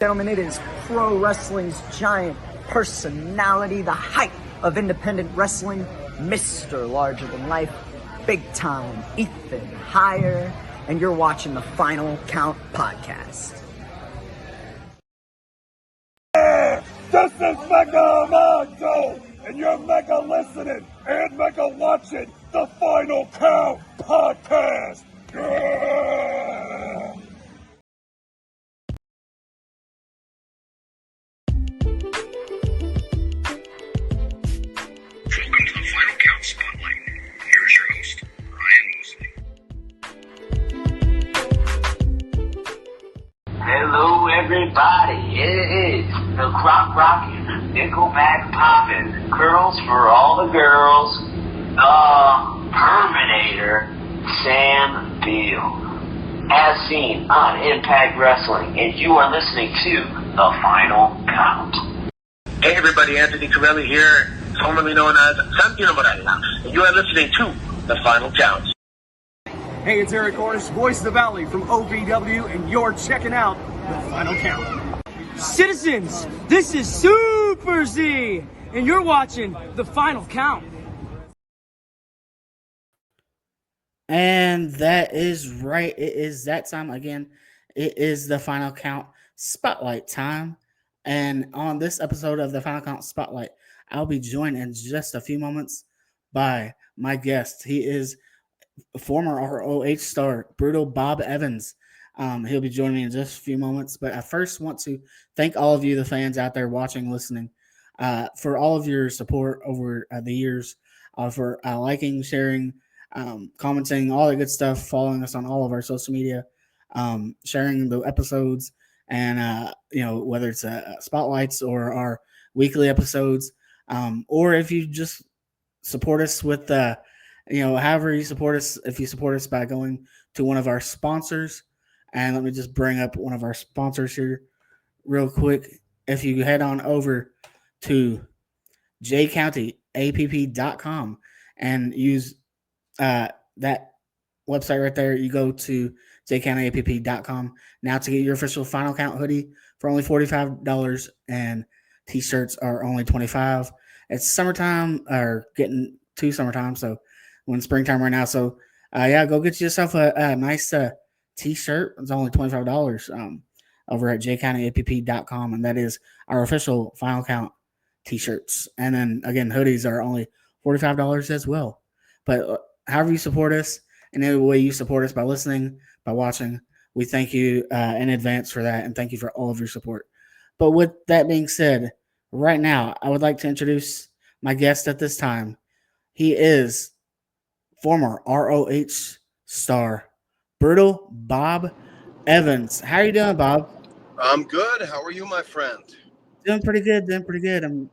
Gentlemen, it is pro wrestling's giant personality, the height of independent wrestling, Mr. Larger Than Life, big time Ethan Higher, and you're watching the Final Count podcast. This is Mega Mondo, and you're Mega listening and Mega watching the Final Count podcast. Yeah! Welcome to the Final Count Spotlight. Here's your host, Ryan Mosley. Hello, everybody. It is the crop rocking, nickelback popping, curls for all the girls, the Terminator, Sam Beal, as seen on Impact Wrestling, and you are listening to the Final Count. Hey everybody, Anthony Corelli here, formerly known as Santino Morella, and you are listening to The Final Count. Hey, it's Eric Ortiz, voice of the Valley from OVW, and you're checking out The Final Count. Citizens, this is Super Z, and you're watching The Final Count. And that is right. It is that time again. It is the Final Count Spotlight time. And on this episode of the Final Count Spotlight, I'll be joined in just a few moments by my guest. He is former ROH Star, Brutal Bob Evans. He'll be joining me in just a few moments. But I first want to thank all of you, the fans out there watching, listening, for all of your support over the years, for liking, sharing, commenting, all the good stuff, following us on all of our social media, sharing the episodes, and whether it's spotlights or our weekly episodes, or if you just support us with however you support us. If you support us by going to one of our sponsors, and let me just bring up one of our sponsors here real quick. If you head on over to jcountyapp.com and use that website right there, you go to jcountyapp.com now to get your official Final Count hoodie for only $45, and t-shirts are only $25. It's summertime, or getting to summertime, so we're in springtime right now. So go get yourself a nice t-shirt. It's only $25 over at jcountyapp.com, and that is our official Final Count t-shirts. And then again, hoodies are only $45 as well. But however you support us, and any way you support us by listening, by watching, we thank you in advance for that, and thank you for all of your support. But with that being said, right now, I would like to introduce my guest at this time. He is former ROH Star, Brutal Bob Evans. How are you doing, Bob? I'm good. How are you, my friend? Doing pretty good. I'm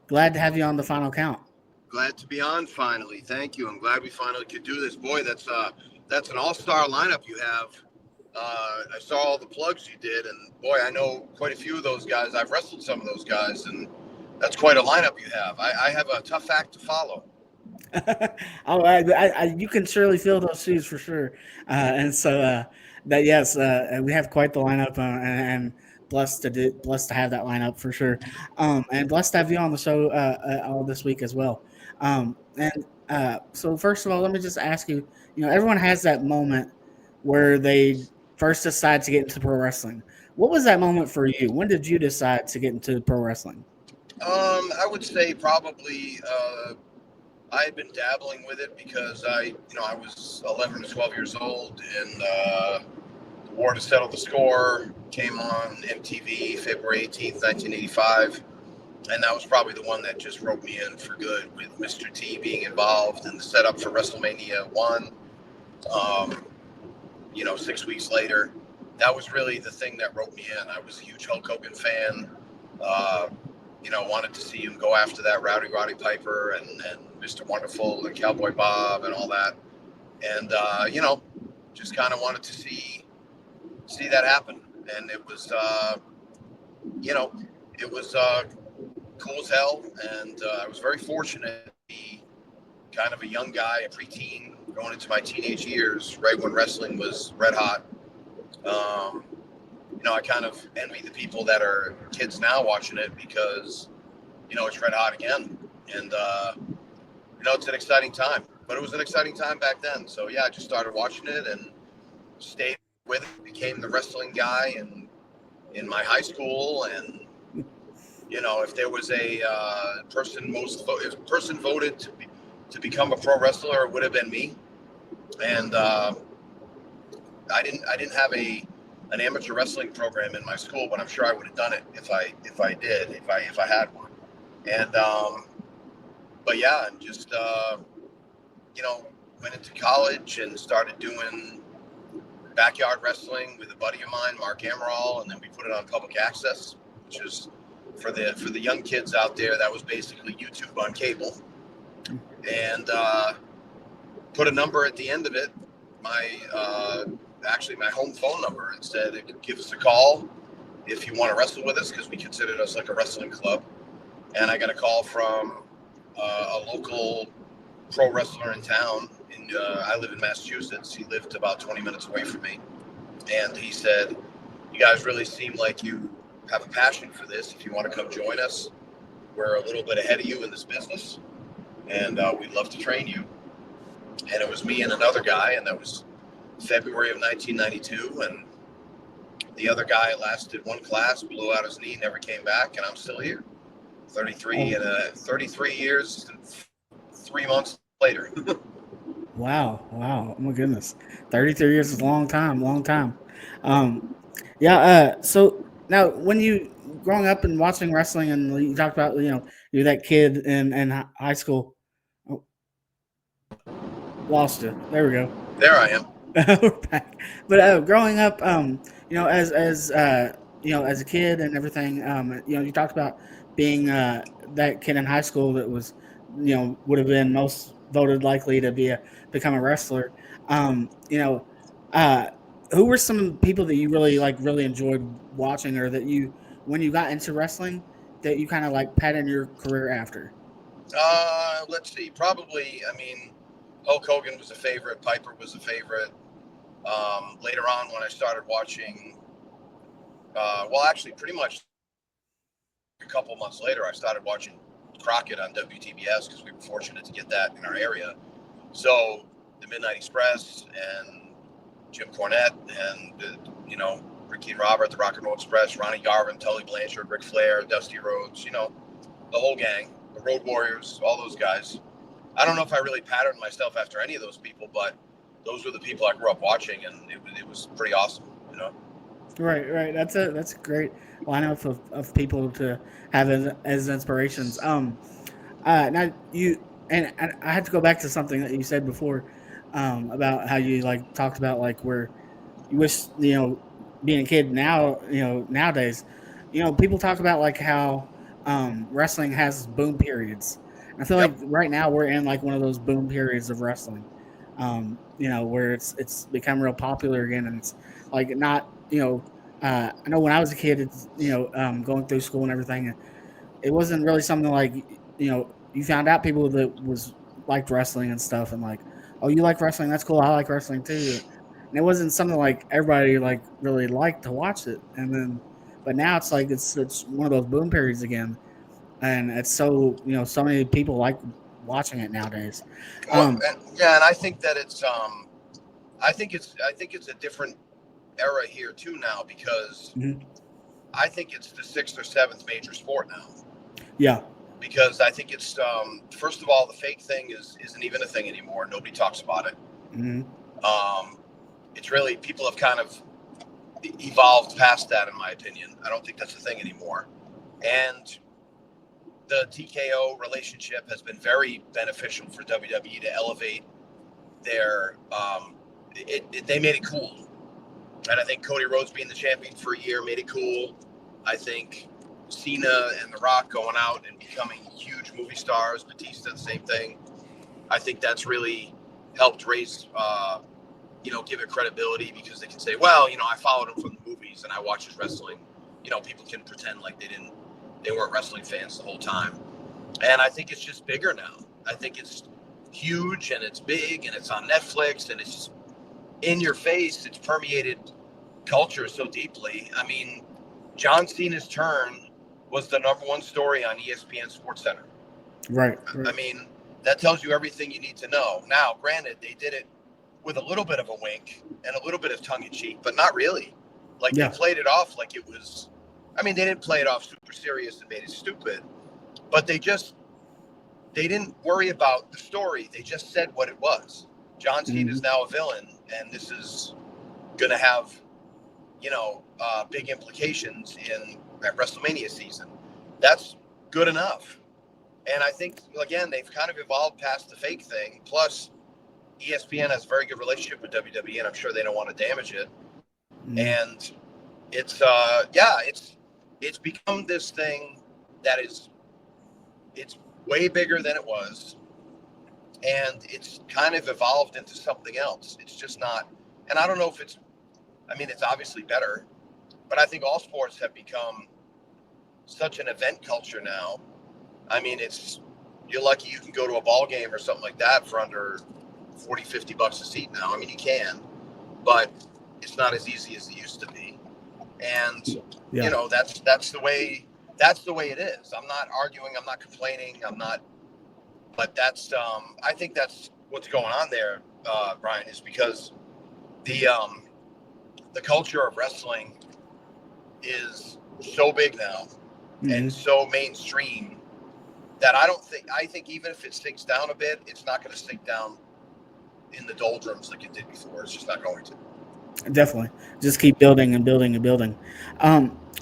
glad to have you on the Final Count. Glad to be on finally. Thank you. I'm glad we finally could do this. Boy, that's an all-star lineup you have. I saw all the plugs you did, and boy, I know quite a few of those guys. I've wrestled some of those guys, and that's quite a lineup you have. I have a tough act to follow. You can surely fill those shoes for sure. And so we have quite the lineup, and blessed to have that lineup for sure. And blessed to have you on the show all this week as well. So first of all, let me just ask you, everyone has that moment where they first decide to get into pro wrestling. What was that moment for you? When did you decide to get into pro wrestling? I would say probably I had been dabbling with it because I was 11 to 12 years old, and the War to Settle the Score came on MTV February 18th, 1985. And that was probably the one that just roped me in for good, with Mr. T being involved in the setup for WrestleMania 1. 6 weeks later, that was really the thing that roped me in. I was a huge Hulk Hogan fan. Wanted to see him go after that Roddy Piper and Mr. Wonderful and Cowboy Bob and all that. And, just kind of wanted to see that happen. And it was, cool as hell. And I was very fortunate to be kind of a young guy, a preteen, going into my teenage years, right when wrestling was red hot. I kind of envy the people that are kids now watching it because, it's red hot again. And, it's an exciting time. But it was an exciting time back then. So, yeah, I just started watching it and stayed with it, became the wrestling guy in my high school. And, if there was a person voted to become a pro wrestler, it would have been me. And I didn't have an amateur wrestling program in my school, but I'm sure I would have done it if I had one. And but yeah, and just went into college and started doing backyard wrestling with a buddy of mine, Mark Amaral, and then we put it on public access, which is for the young kids out there. That was basically YouTube on cable, and put a number at the end of it. My home phone number, and said, give us a call if you want to wrestle with us, because we considered us like a wrestling club. And I got a call from a local pro wrestler in town. I live in Massachusetts. He lived about 20 minutes away from me. And he said, you guys really seem like you have a passion for this. If you want to come join us, we're a little bit ahead of you in this business, and we'd love to train you. And it was me and another guy, and that was February of 1992. And the other guy lasted one class, blew out his knee, never came back, and I'm still here. 33 years and 3 months later. Wow. Oh my goodness. 33 years is a long time. So now when you growing up and watching wrestling, and you talked about, you're that kid in high school. Oh, lost you. There we go. There I am. We're back. But growing up, as as a kid and everything, you talked about being that kid in high school that was, would have been most voted likely to become a wrestler. Who were some people that you really enjoyed watching, or that you, when you got into wrestling, that you kind of like patterned your career after? Let's see. Probably, Hulk Hogan was a favorite. Piper was a favorite. Later on, when I started watching, pretty much a couple months later, I started watching Crockett on WTBS, because we were fortunate to get that in our area. So the Midnight Express and Jim Cornette and Ricky and Robert, the Rock and Roll Express, Ronnie Garvin, Tully Blanchard, Ric Flair, Dusty Rhodes, the whole gang, the Road Warriors, all those guys. I don't know if I really patterned myself after any of those people, but those were the people I grew up watching, and it was pretty awesome, Right. That's a great lineup of people to have as inspirations. Now you, and I had to go back to something that you said before, about how you talked about where you wish, being a kid now, nowadays, people talk about how wrestling has boom periods. And I feel like right now we're in one of those boom periods of wrestling, where it's become real popular again, and it's not, I know when I was a kid, it's, going through school and everything, it wasn't really something you found out people that liked wrestling and stuff, and oh, you like wrestling? That's cool. I like wrestling too. And it wasn't something everybody really liked to watch it. And then, but now it's it's one of those boom periods again, and it's so so many people like watching it nowadays. And I think that it's I think it's a different era here too now, because I think it's the 6th or 7th major sport now. Yeah. Because I think it's first of all, the fake thing isn't even a thing anymore. Nobody talks about it. It's really, people have kind of evolved past that, in my opinion. I don't think that's a thing anymore. And the TKO relationship has been very beneficial for WWE to elevate their they made it cool. And I think Cody Rhodes being the champion for a year made it cool. I think Cena and The Rock going out and becoming huge movie stars, Batista, the same thing. I think that's really helped raise, give it credibility, because they can say, well, I followed him from the movies and I watched his wrestling. People can pretend like they weren't wrestling fans the whole time. And I think it's just bigger now. I think it's huge, and it's big, and it's on Netflix, and it's just in your face. It's permeated culture so deeply. I mean, John Cena's turn was the #1 story on ESPN SportsCenter. Right. I mean, that tells you everything you need to know. Now, granted, they did it with a little bit of a wink and a little bit of tongue in cheek, but not really. Like they played it off like it was. I mean, they didn't play it off super serious and made it stupid, but they didn't worry about the story. They just said what it was. John Cena is now a villain, and this is going to have, big implications at WrestleMania season. That's good enough. And I think, again, they've kind of evolved past the fake thing. Plus, ESPN has a very good relationship with WWE, and I'm sure they don't want to damage it. And it's become this thing that it's way bigger than it was. And it's kind of evolved into something else. It's just not, and I don't know if it's obviously better, but I think all sports have become such an event culture now. I mean, you're lucky you can go to a ball game or something like that for under $40-$50 a seat now. I mean, you can, but it's not as easy as it used to be. And that's the way it is. I'm not arguing. I'm not complaining. But that's I think that's what's going on there, Brian, is because the culture of wrestling is so big now and so mainstream that I think even if it sinks down a bit, it's not going to sink down in the doldrums like it did before. It's just not going to. Definitely. Just keep building and building and building.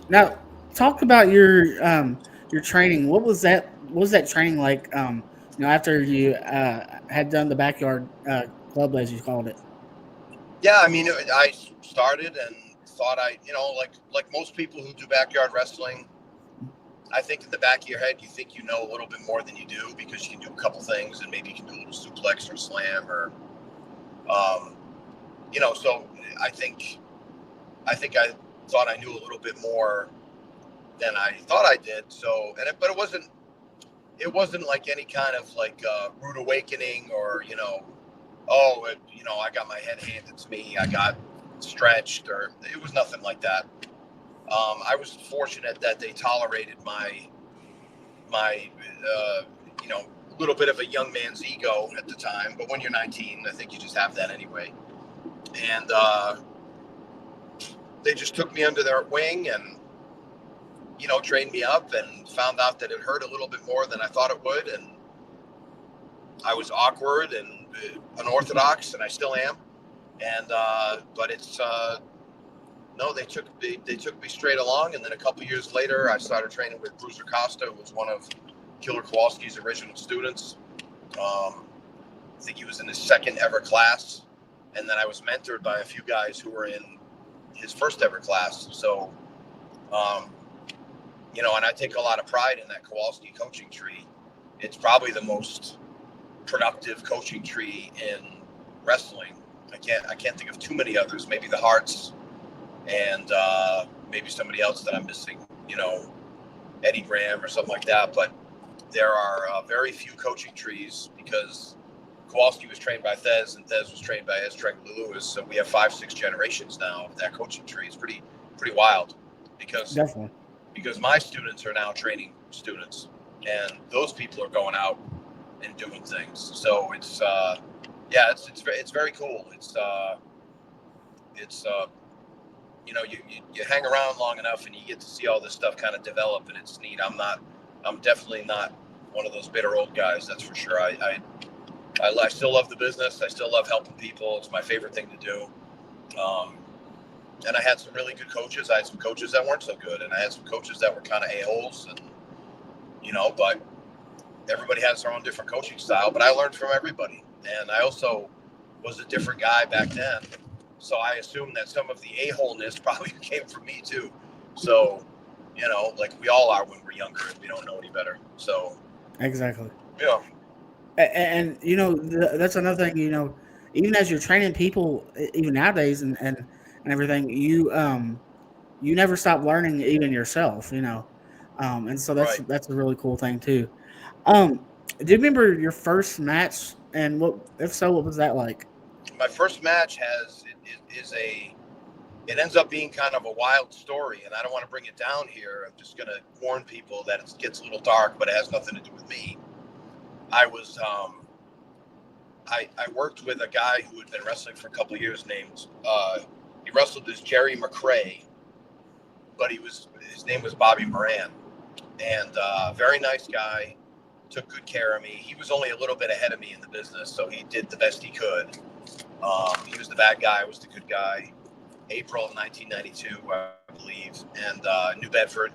Now talk about your training. What was that training like? After you had done the backyard club, as you called it. Yeah, I mean, I started and thought like most people who do backyard wrestling, I think in the back of your head, you think you know a little bit more than you do because you can do a couple things and maybe you can do a little suplex or slam or, so I think I thought I knew a little bit more than I thought I did. So, but it wasn't like any kind of like rude awakening or, I got my head handed to me. I got stretched or it was nothing like that. I was fortunate that they tolerated my little bit of a young man's ego at the time. But when you're 19, I think you just have that anyway. And they just took me under their wing and, trained me up and found out that it hurt a little bit more than I thought it would. And I was awkward and unorthodox, and I still am. And but it's no, they took me straight along. And then a couple years later, I started training with Bruiser Costa, who was one of Killer Kowalski's original students. I think he was in his second ever class. And then I was mentored by a few guys who were in his first ever class. So, and I take a lot of pride in that Kowalski coaching tree. It's probably the most productive coaching tree in wrestling. I can't think of too many others. Maybe the Hearts and maybe somebody else that I'm missing, Eddie Graham or something like that. But there are very few coaching trees because Kowalski was trained by Thez and Thez was trained by Ezra Lewis. So we have 5-6 generations now of that coaching tree. It's pretty wild because my students are now training students and those people are going out and doing things. So it's it's very cool. You hang around long enough and you get to see all this stuff kind of develop and it's neat. I'm definitely not one of those bitter old guys. That's for sure. I still love the business. I still love helping people. It's my favorite thing to do. And I had some really good coaches. I had some coaches that weren't so good. And I had some coaches that were kind of a-holes. And, but everybody has their own different coaching style. But I learned from everybody. And I also was a different guy back then. So I assume that some of the a-holeness probably came from me too. So, like we all are when we're younger and we don't know any better. So. Exactly. Yeah. And that's another thing, even as you're training people, even nowadays and everything, you never stop learning even yourself, and so that's a really cool thing too. Do you remember your first match and what was that like? My first match is it ends up being kind of a wild story, and I don't want to bring it down here. I'm just going to warn people that it gets a little dark, but it has nothing to do with me. I was, I worked with a guy who had been wrestling for a couple of years named, he wrestled as Jerry McRae, but his name was Bobby Moran, and very nice guy, took good care of me. He was only a little bit ahead of me in the business, so he did the best he could. He was the bad guy, I was the good guy. April of 1992, I believe, and New Bedford,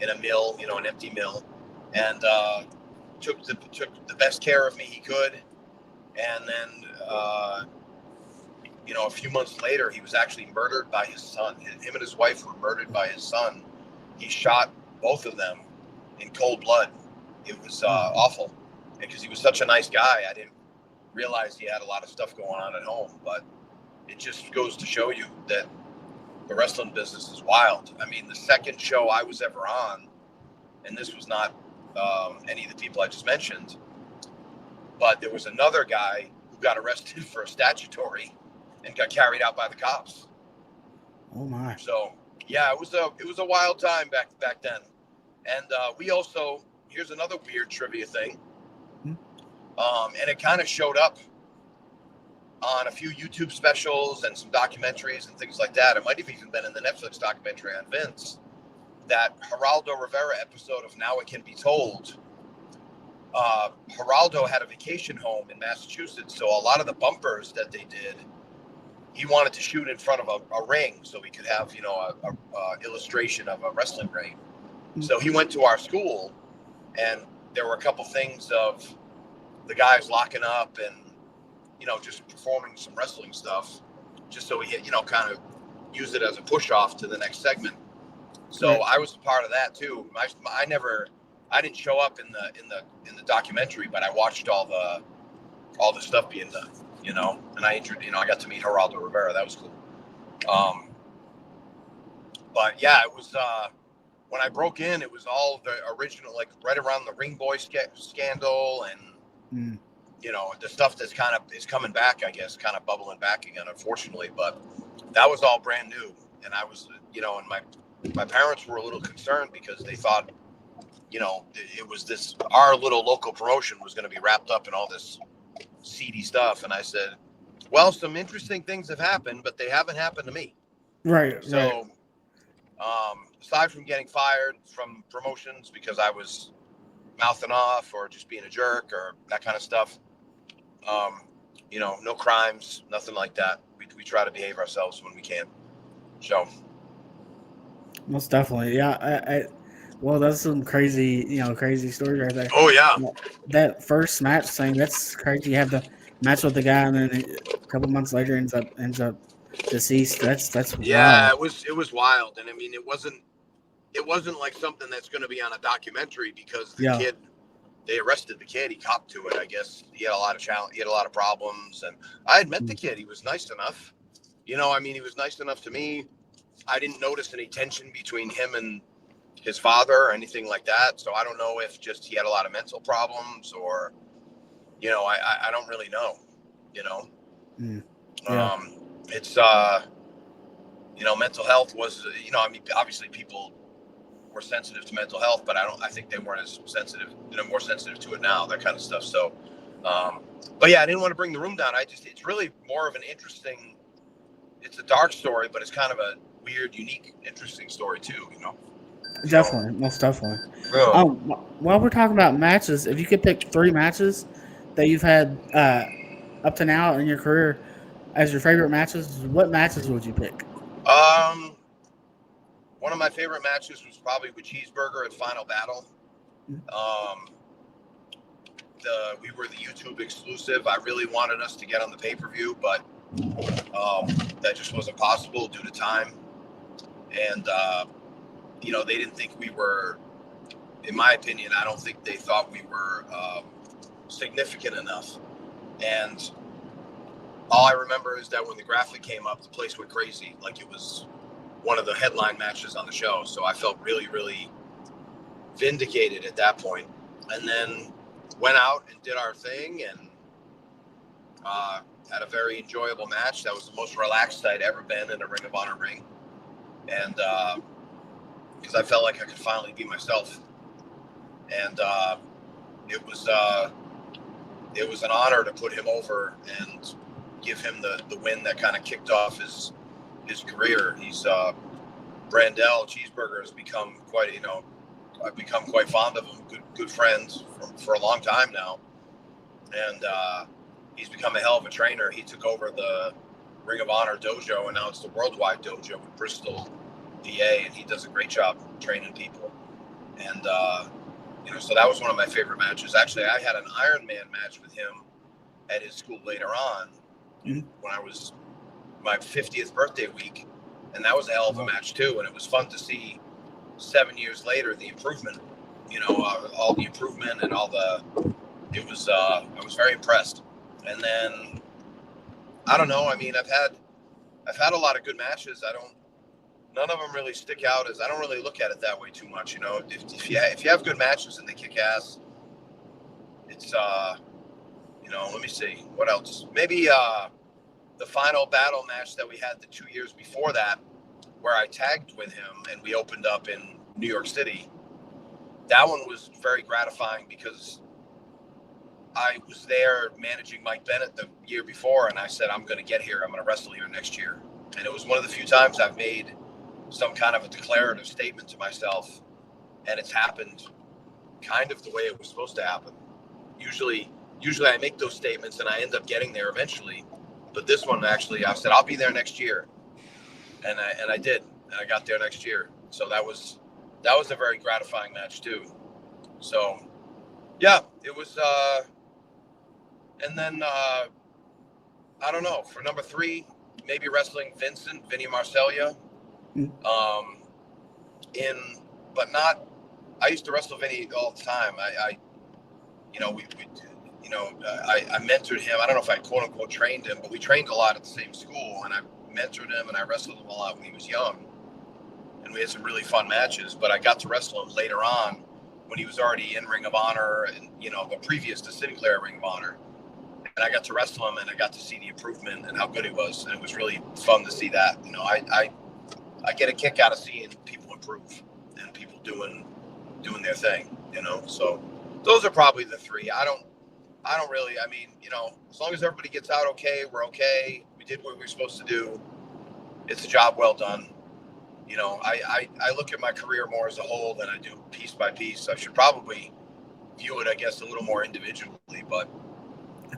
in a mill, an empty mill, and took the best care of me he could. And then, a few months later, he was actually murdered by his son. Him and his wife were murdered by his son. He shot both of them in cold blood. It was awful, because he was such a nice guy. I didn't realize he had a lot of stuff going on at home, but it just goes to show you that the wrestling business is wild. I mean, the second show I was ever on, and this was not any of the people I just mentioned, but there was another guy who got arrested for a statutory and got carried out by the cops. Oh my! So yeah, it was a wild time back then. And we also, here's another weird trivia thing, and it kind of showed up on a few YouTube specials and some documentaries and things like that. It might have even been in the Netflix documentary on Vince. That Geraldo Rivera episode of Now It Can Be Told. Geraldo had a vacation home in Massachusetts, so a lot of the bumpers that they did, he wanted to shoot in front of a ring so he could have, a illustration of a wrestling ring. So he went to our school, and there were a couple things of the guys locking up and, just performing some wrestling stuff, just so he, kind of use it as a push off to the next segment. So right. I was a part of that too. I didn't show up in the documentary, but I watched all the stuff being done, and I got to meet Geraldo Rivera. That was cool. But yeah, it was, when I broke in, it was all the original, like right around the Ring Boy scandal and, the stuff that's is coming back, I guess, kind of bubbling back again, unfortunately. But that was all brand new. And I was, and my parents were a little concerned because they thought, it was our little local promotion was going to be wrapped up in all this seedy stuff. And I said, well, some interesting things have happened, but they haven't happened to me. Right. So, aside from getting fired from promotions because I was mouthing off or just being a jerk or that kind of stuff, no crimes, nothing like that. We try to behave ourselves when we can. So. Most definitely. Yeah. Well, that's some crazy stories right there. Oh yeah. That first match thing, that's crazy. You have the match with the guy, and then a couple months later ends up deceased. That's yeah, wild. it was wild. And I mean, it wasn't like something that's going to be on a documentary because they arrested the kid. He copped to it, I guess. He had a lot of challenge. He had a lot of problems, and I had met the kid. He was nice enough. He was nice enough to me. I didn't notice any tension between him and his father or anything like that. So I don't know if just he had a lot of mental problems or, I don't really know, It's, mental health was, obviously people were sensitive to mental health, but I think they weren't as sensitive, more sensitive to it now, that kind of stuff. So, but yeah, I didn't want to bring the room down. It's really more of an interesting, it's a dark story, but it's kind of a weird, unique, interesting story too, Definitely, most definitely. Yeah. While we're talking about matches, if you could pick 3 matches that you've had up to now in your career as your favorite matches, what matches would you pick? One of my favorite matches was probably with Cheeseburger at Final Battle. We were the YouTube exclusive. I really wanted us to get on the pay-per-view, but that just wasn't possible due to time. And they didn't think we were, in my opinion, I don't think they thought we were significant enough. And all I remember is that when the graphic came up, the place went crazy. Like it was one of the headline matches on the show. So I felt really, really vindicated at that point. And then went out and did our thing and had a very enjoyable match. That was the most relaxed I'd ever been in a Ring of Honor ring, and because I felt like I could finally be myself, and it was an honor to put him over and give him the win that kind of kicked off his career. He's Brandel Cheeseburger has become quite, I've become quite fond of him, good friends for a long time now, and he's become a hell of a trainer. He took over the Ring of Honor dojo, and now it's the Worldwide Dojo in Bristol, PA, and he does a great job training people. And so that was one of my favorite matches. Actually, I had an Iron Man match with him at his school later on when I was my 50th birthday week, and that was a hell of a match too. And it was fun to see 7 years later the improvement, all the improvement and all the. It was I was very impressed. And then I don't know. I mean, I've had a lot of good matches. None of them really stick out as I don't really look at it that way too much. If you have good matches and they kick ass, it's let me see what else. Maybe the final battle match that we had the 2 years before that, where I tagged with him and we opened up in New York City. That one was very gratifying because I was there managing Mike Bennett the year before, and I said, I'm going to get here. I'm going to wrestle here next year. And it was one of the few times I've made some kind of a declarative statement to myself, and it's happened kind of the way it was supposed to happen. Usually I make those statements and I end up getting there eventually. But this one, actually, I said, I'll be there next year. And I did. And I got there next year. So that was a very gratifying match too. So yeah, it was, and then, I don't know, for number 3, maybe wrestling Vinny Marcellia. I used to wrestle Vinny all the time. I mentored him. I don't know if I quote unquote trained him, but we trained a lot at the same school, and I mentored him and I wrestled him a lot when he was young, and we had some really fun matches. But I got to wrestle him later on when he was already in Ring of Honor and the previous to Sinclair Ring of Honor, and I got to wrestle him and I got to see the improvement and how good he was, and it was really fun to see that. I get a kick out of seeing people improve and people doing their thing, so those are probably the 3. I don't really, as long as everybody gets out okay, we're okay. We did what we were supposed to do. It's a job well done. I look at my career more as a whole than I do piece by piece. I should probably view it, I guess, a little more individually, but,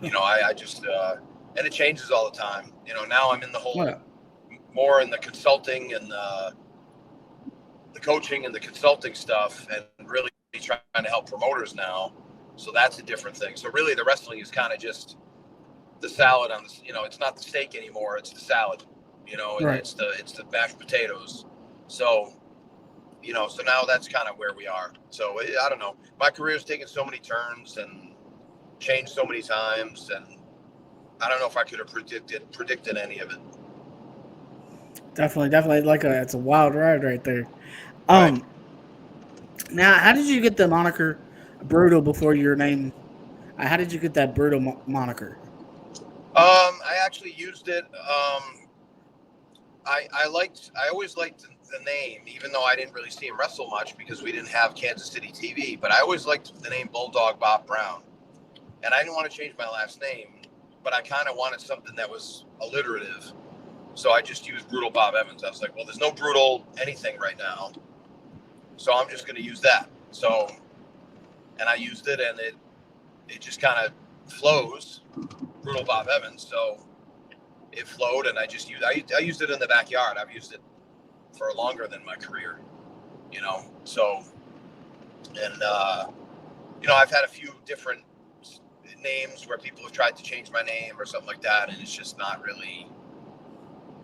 I just, and it changes all the time. Now I'm in the whole, more in the consulting and the coaching and the consulting stuff, and really trying to help promoters now. So that's a different thing. So really the wrestling is kind of just the salad on the, it's not the steak anymore. It's the salad, right. It's the mashed potatoes. So, so now that's kind of where we are. So I don't know. My career's taken so many turns and changed so many times, and I don't know if I could have predicted any of it. Definitely. It's a wild ride right there. Right. Now, how did you get the moniker Brutal before your name? How did you get that Brutal moniker? I actually used it. I always liked the name, even though I didn't really see him wrestle much because we didn't have Kansas City TV. But I always liked the name Bulldog Bob Brown, and I didn't want to change my last name, but I kind of wanted something that was alliterative. So I just used Brutal Bob Evans. I was like, well, there's no brutal anything right now, so I'm just going to use that. So, and I used it, and it just kind of flows, Brutal Bob Evans. So it flowed, and I used it in the backyard. I've used it for longer than my career, So, and I've had a few different names where people have tried to change my name or something like that, and it's just not really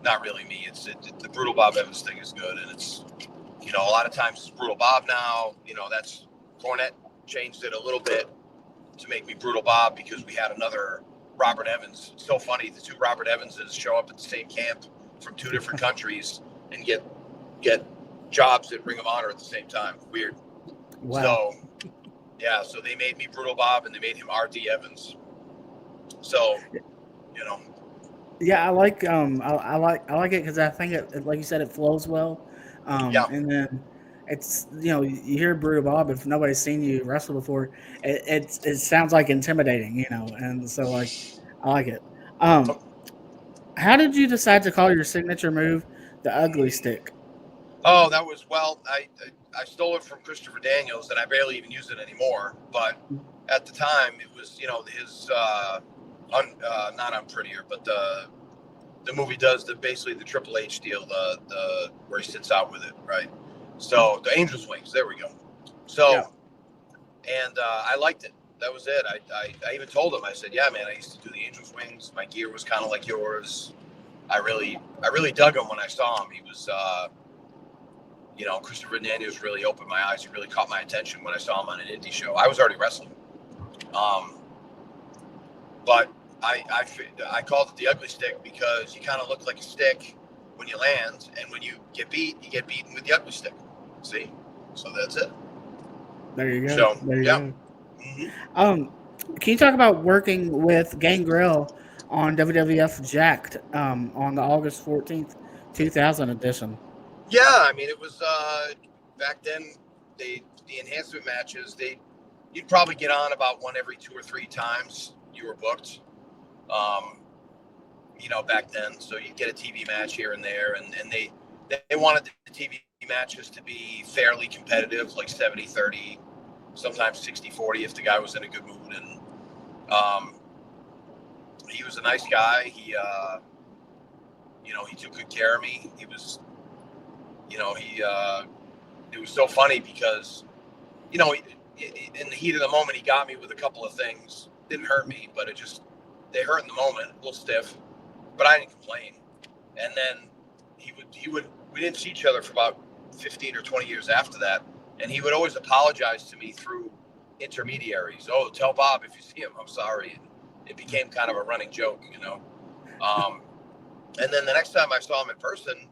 me. The Brutal Bob Evans thing is good, and it's a lot of times it's Brutal Bob now. That's Cornette changed it a little bit to make me Brutal Bob because we had another Robert Evans. It's so funny, the two Robert Evanses show up at the same camp from 2 different countries and get jobs at Ring of Honor at the same time. Weird. Wow. So they made me Brutal Bob and they made him RD Evans. So, Yeah, I like it because I think like you said, it flows well. Yeah. And then it's you hear Brutal Bob, if nobody's seen you wrestle before, it sounds like intimidating, and so like I like it. Um, how did you decide to call your signature move the Ugly Stick? Oh, that was, well, I stole it from Christopher Daniels, and I barely even use it anymore. But at the time, it was, his not Unprettier, but the movie does basically the Triple H deal, the where he sits out with it, right? So the Angel's Wings, there we go. Yeah, So, and I liked it. That was it. I even told him, I said, yeah, man, I used to do the Angel's Wings. My gear was kind of like yours. I really dug him when I saw him. He was, Christopher Daniels really opened my eyes. He really caught my attention when I saw him on an indie show. I was already wrestling, but I called it the Ugly Stick because you kind of look like a stick when you land, and when you get beat, you get beaten with the ugly stick. See, so that's it. there you go. So There you yeah. go. Mm-hmm. Can you talk about working with Gangrel on WWF Jacked on the August 14th, 2000 edition? Yeah, I mean, it was back then. The enhancement matches, you'd probably get on about one every 2 or 3 times you were booked. Back then, so you'd get a TV match here and there, and they wanted the TV matches to be fairly competitive, like 70-30, sometimes 60-40 if the guy was in a good mood. And he was a nice guy. He took good care of me. He was, it was so funny because, in the heat of the moment, he got me with a couple of things. Didn't hurt me, but they hurt in the moment, a little stiff, but I didn't complain. And then we didn't see each other for about 15 or 20 years after that. And he would always apologize to me through intermediaries. Oh, tell Bob if you see him, I'm sorry. And it became kind of a running joke, And then the next time I saw him in person,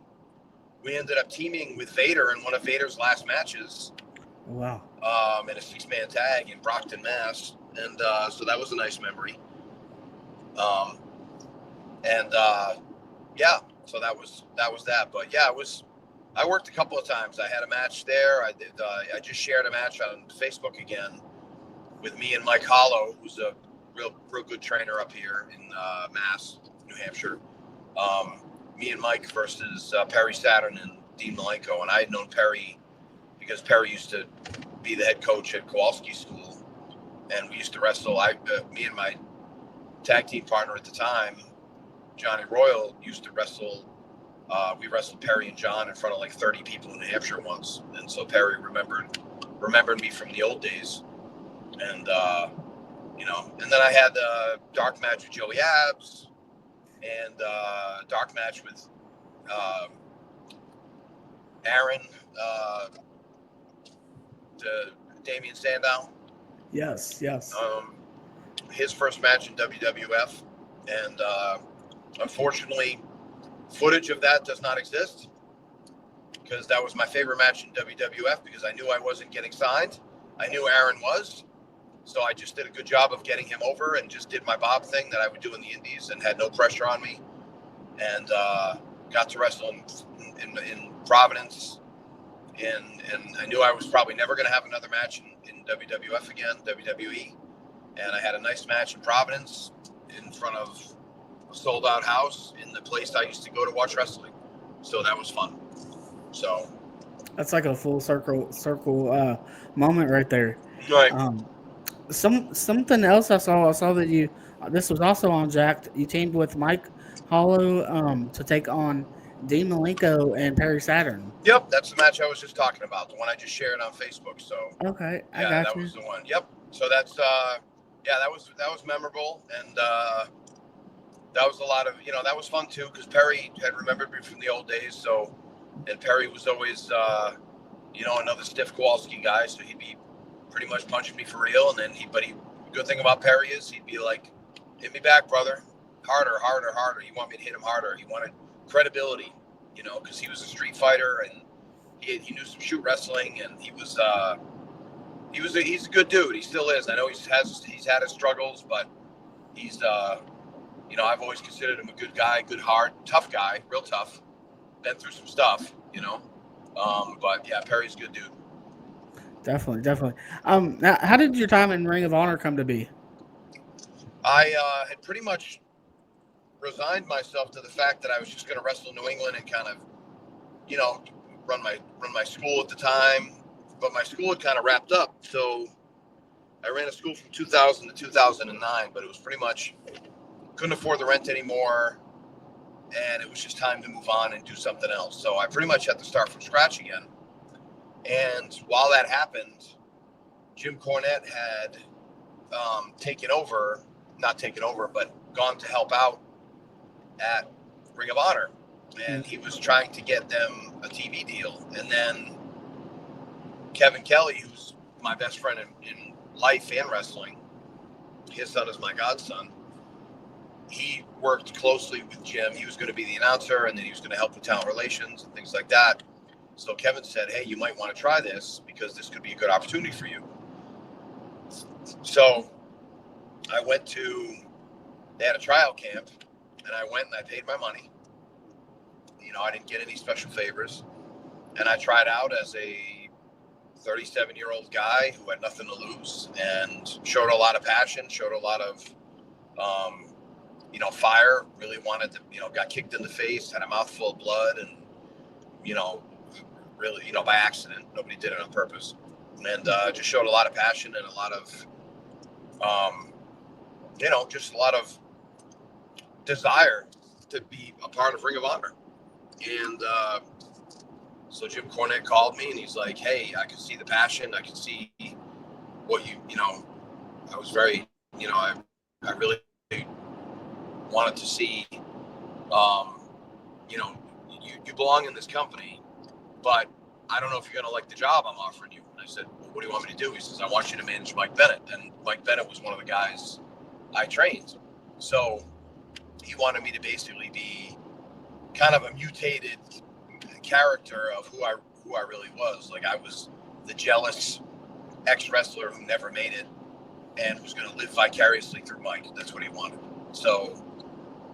we ended up teaming with Vader in one of Vader's last matches. Wow. In a 6-man tag in Brockton, Mass. And so that was a nice memory. Yeah, so that was that. But yeah, I worked a couple of times. I had a match there. I just shared a match on Facebook again with me and Mike Hollow, who's a real good trainer up here in Mass, New Hampshire. Me and Mike versus Perry Saturn and Dean Malenko. And I had known Perry because Perry used to be the head coach at Kowalski School, and we used to wrestle. Me and my tag team partner at the time, Johnny Royal, used to wrestle. We wrestled Perry and John in front of like 30 people in New Hampshire once, and so Perry remembered me from the old days, and and then I had a dark match with Joey Abs, and a dark match with Aaron, Damian Sandow. Yes. His first match in WWF, and unfortunately, footage of that does not exist because that was my favorite match in WWF because I knew I wasn't getting signed. I knew Aaron was, so I just did a good job of getting him over and just did my Bob thing that I would do in the Indies and had no pressure on me, and got to wrestle in Providence. And I knew I was probably never going to have another match in WWF again, WWE. And I had a nice match in Providence in front of a sold-out house in the place I used to go to watch wrestling. So that was fun. So that's like a full circle moment right there. right. Something else I saw that this was also on Jacked. You teamed with Mike Hollow to take on Dean Malenko and Perry Saturn. Yep, that's the match I was just talking about, the one I just shared on Facebook. So okay, I got that was the one. Yep. So that's that was memorable, and that was a lot of that was fun too because Perry had remembered me from the old days. So, and Perry was always another stiff Kowalski guy, so he'd be pretty much punching me for real. And then the good thing about Perry is he'd be like, "Hit me back, brother, harder." He wanted me to hit him harder. He wanted credibility, because he was a street fighter and he knew some shoot wrestling, and he's a good dude. He still is. I know he's had his struggles, but he's I've always considered him a good guy, good heart, tough guy, real tough. Been through some stuff, but yeah, Perry's a good dude. Definitely, definitely. Now, how did your time in Ring of Honor come to be? I had pretty much resigned myself to the fact that I was just going to wrestle in New England and kind of, run my school at the time. But my school had kind of wrapped up, so I ran a school from 2000 to 2009. But it was pretty much couldn't afford the rent anymore, and it was just time to move on and do something else. So I pretty much had to start from scratch again. And while that happened, Jim Cornette had not taken over, but gone to help out at Ring of Honor. And he was trying to get them a TV deal. And then Kevin Kelly, who's my best friend in life and wrestling, his son is my godson. He worked closely with Jim. He was going to be the announcer, and then he was going to help with talent relations and things like that. So Kevin said, hey, you might want to try this because this could be a good opportunity for you. So I they had a trial camp, and I went and I paid my money. I didn't get any special favors. And I tried out as a 37-year-old guy who had nothing to lose and showed a lot of passion, showed a lot of, fire, really wanted to, got kicked in the face, had a mouthful of blood, and, really, by accident. Nobody did it on purpose. And just showed a lot of passion and a lot of, just a lot of desire to be a part of Ring of Honor. And so Jim Cornette called me, and he's like, hey, I can see the passion. I can see what I was very, I really wanted to see, you belong in this company, but I don't know if you're going to like the job I'm offering you. And I said, well, what do you want me to do? He says, I want you to manage Mike Bennett. And Mike Bennett was one of the guys I trained. So he wanted me to basically be kind of a mutated character of who I really was. Like, I was the jealous ex-wrestler who never made it and was going to live vicariously through Mike. That's what he wanted. So,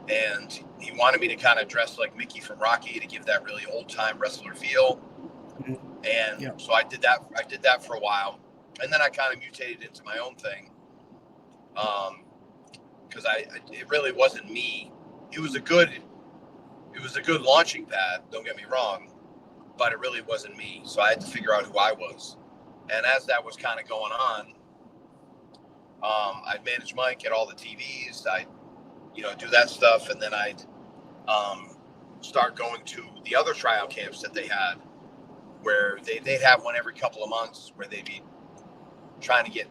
and he wanted me to kind of dress like Mickey from Rocky to give that really old-time wrestler feel. And so I did that for a while, and then I kind of mutated into my own thing, because it really wasn't me. It was a good launching pad, don't get me wrong, but it really wasn't me. So I had to figure out who I was. And as that was kind of going on, I'd manage Mike at all the TVs. I'd do that stuff, and then I'd start going to the other tryout camps that they had, where they'd have one every couple of months, where they'd be trying to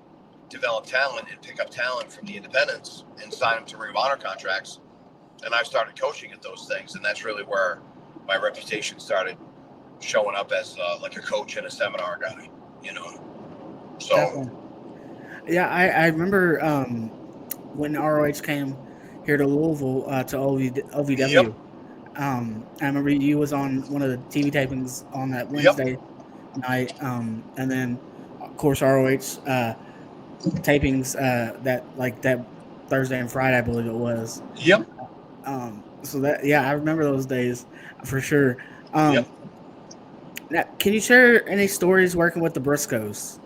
develop talent and pick up talent from the independents and sign them to Ring of Honor contracts. And I started coaching at those things, and that's really where my reputation started showing up as like a coach and a seminar guy, So, definitely. Yeah, I remember when ROH came here to Louisville to OVW. Yep. I remember you was on one of the TV tapings on that Wednesday night, and then of course ROH tapings that Thursday and Friday, I believe it was. Yep. So that, yeah, I remember those days for sure. Yep. Now, can you share any stories working with the Briscoes?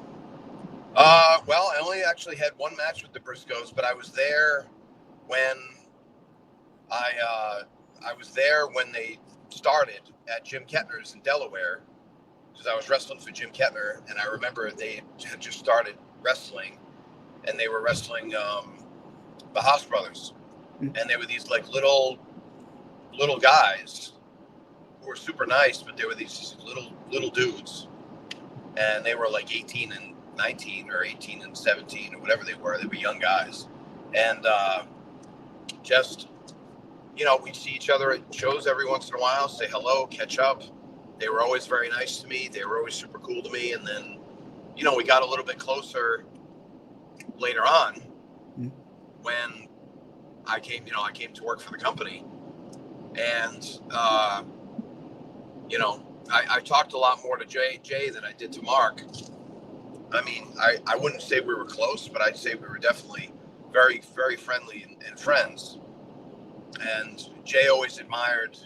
Well, I only actually had one match with the Briscoes, but I was there when they started at Jim Kettner's in Delaware, because I was wrestling for Jim Kettner, and I remember they had just started wrestling, and they were wrestling the Haas brothers, and they were these like little guys who were super nice, but they were these little dudes, and they were like 18 and 19 or 18 and 17 or whatever they were. They were young guys, and just, we'd see each other at shows every once in a while, say hello, catch up. They were always very nice to me. They were always super cool to me. And then, we got a little bit closer later on when I came to work for the company. And, I talked a lot more to Jay than I did to Mark. I mean, I wouldn't say we were close, but I'd say we were definitely very, very friendly and friends. And Jay always admired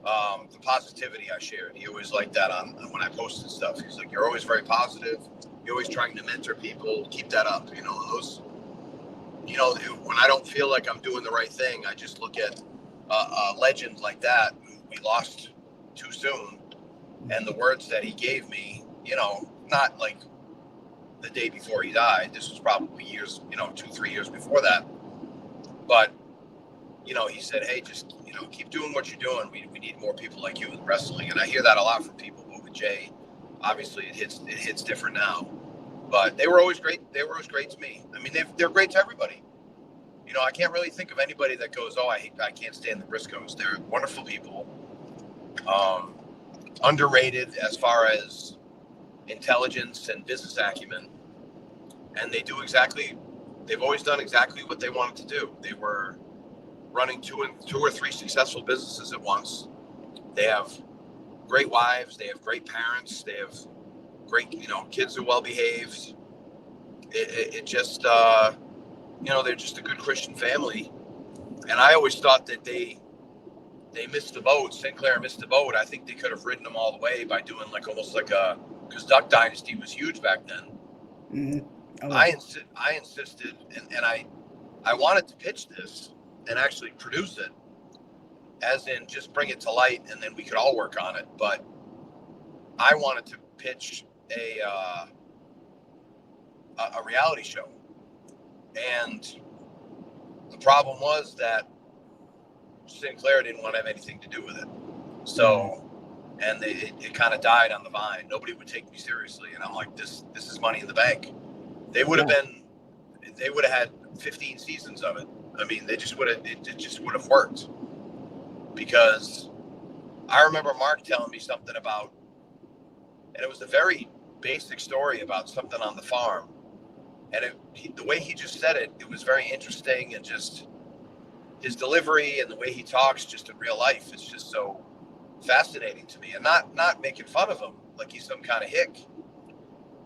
the positivity I shared. He always liked that on when I posted stuff. He's like, "You're always very positive. You're always trying to mentor people. Keep that up." You know, those. You know, when I don't feel like I'm doing the right thing, I just look at a legend like that who we lost too soon, and the words that he gave me. You know, not like the day before he died. This was probably years, 2-3 years before that. But, he said, "Hey, just, keep doing what you're doing. We need more people like you in wrestling." And I hear that a lot from people, but with Jay, obviously it hits different now. But they were always great. They were always great to me. I mean, they're great to everybody. I can't really think of anybody that goes, "Oh, I can't stand the Briscoes." They're wonderful people. Underrated as far as intelligence and business acumen. And they've always done exactly what they wanted to do. They were running two or three successful businesses at once. They have great wives. They have great parents. They have great, kids who are well behaved. It just, they're just a good Christian family. And I always thought that they missed the boat. Sinclair missed the boat. I think they could have ridden them all the way by doing because Duck Dynasty was huge back then. Mm-hmm. Oh. I insisted, and I wanted to pitch this and actually produce it, as in just bring it to light, and then we could all work on it. But I wanted to pitch a reality show, and the problem was that Sinclair didn't want to have anything to do with it. So, and it kind of died on the vine. Nobody would take me seriously, and I'm like, this is Money in the Bank. They would have had 15 seasons of it. I mean, it just would have worked, because I remember Mark telling me something about, and it was a very basic story about something on the farm, and the way he just said it, it was very interesting, and just his delivery and the way he talks just in real life is just so fascinating to me, and not making fun of him like he's some kind of hick.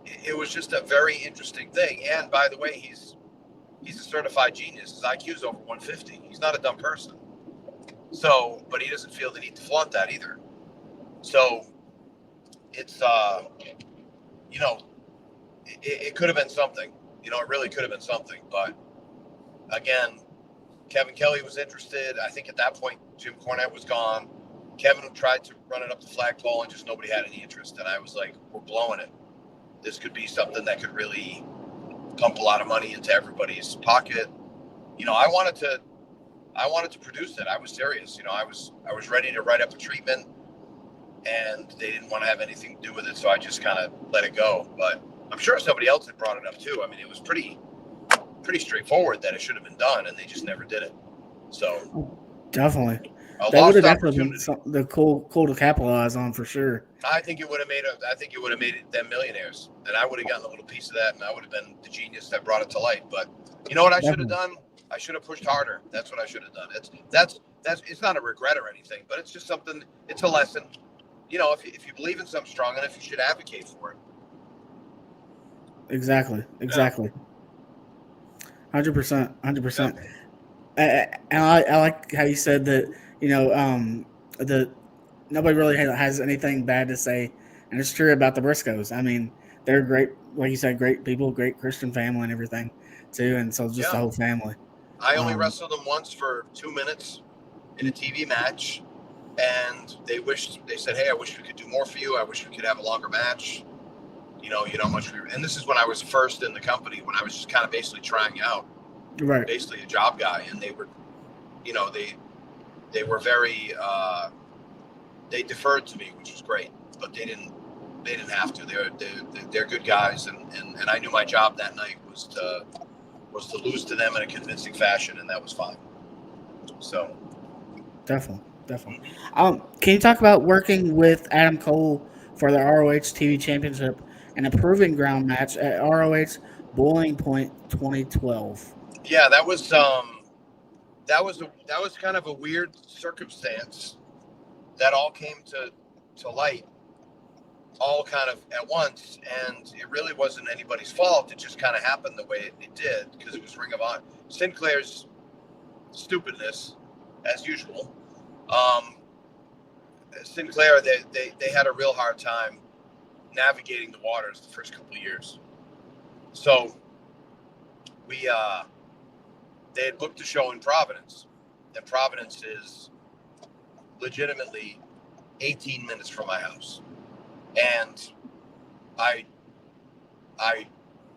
It was just a very interesting thing. And by the way, he's a certified genius. His IQ is over 150. He's not a dumb person. So, but he doesn't feel the need to flaunt that either. So it's, it could have been something, it really could have been something. But again, Kevin Kelly was interested. I think at that point, Jim Cornette was gone. Kevin tried to run it up the flagpole, and just nobody had any interest. And I was like, we're blowing it. This could be something that could really pump a lot of money into everybody's pocket. I wanted to produce it. I was serious. I was ready to write up a treatment, and they didn't want to have anything to do with it. So I just kind of let it go. But I'm sure somebody else had brought it up too. I mean, it was pretty straightforward that it should have been done, and they just never did it. So definitely. That would have definitely been something cool to capitalize on for sure. I think it would have made them millionaires, and I would have gotten a little piece of that, and I would have been the genius that brought it to light. But you know what I should have done? I should have pushed harder. That's what I should have done. It's not a regret or anything, but it's just something. It's a lesson. If you believe in something strong enough, you should advocate for it. Exactly. 100%. And I like how you said that. Nobody really has anything bad to say, and it's true about the Briscoes. I mean, they're great, like you said, great people, great Christian family, and everything too. And so just the whole family. I only wrestled them once for 2 minutes in a TV match, and they said, "Hey, I wish we could do more for you. I wish we could have a longer match. You know how much we." And this is when I was first in the company, when I was just kind of basically trying out, right? Basically a job guy, and they were, they were very, they deferred to me, which was great, but they didn't have to. They're good guys, and I knew my job that night was to lose to them in a convincing fashion, and that was fine. So definitely. Can you talk about working with Adam Cole for the ROH TV Championship and a proving ground match at ROH Boiling Point 2012? Yeah, that was kind of a weird circumstance that all came to light all kind of at once, and it really wasn't anybody's fault. It just kind of happened the way it did, because it was Ring of Honor. Sinclair's stupidness as usual. Sinclair, they had a real hard time navigating the waters the first couple of years. So they had booked a show in Providence, and Providence is legitimately 18 minutes from my house. And I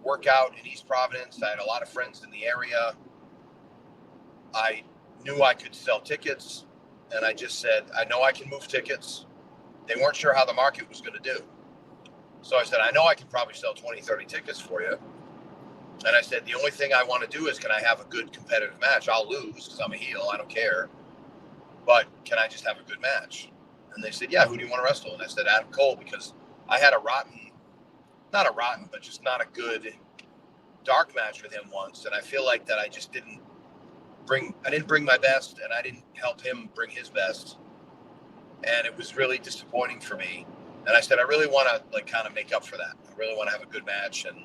work out in East Providence. I had a lot of friends in the area. I knew I could sell tickets, and I just said, I know I can move tickets. They weren't sure how the market was going to do. So I said, I know I can probably sell 20, 30 tickets for you. And I said, the only thing I want to do is, can I have a good competitive match? I'll lose because I'm a heel. I don't care. But can I just have a good match? And they said, yeah, who do you want to wrestle? And I said, Adam Cole, because I had but just not a good dark match with him once. And I feel like that I just didn't bring my best, and I didn't help him bring his best. And it was really disappointing for me. And I said, I really want to kind of make up for that. I really want to have a good match and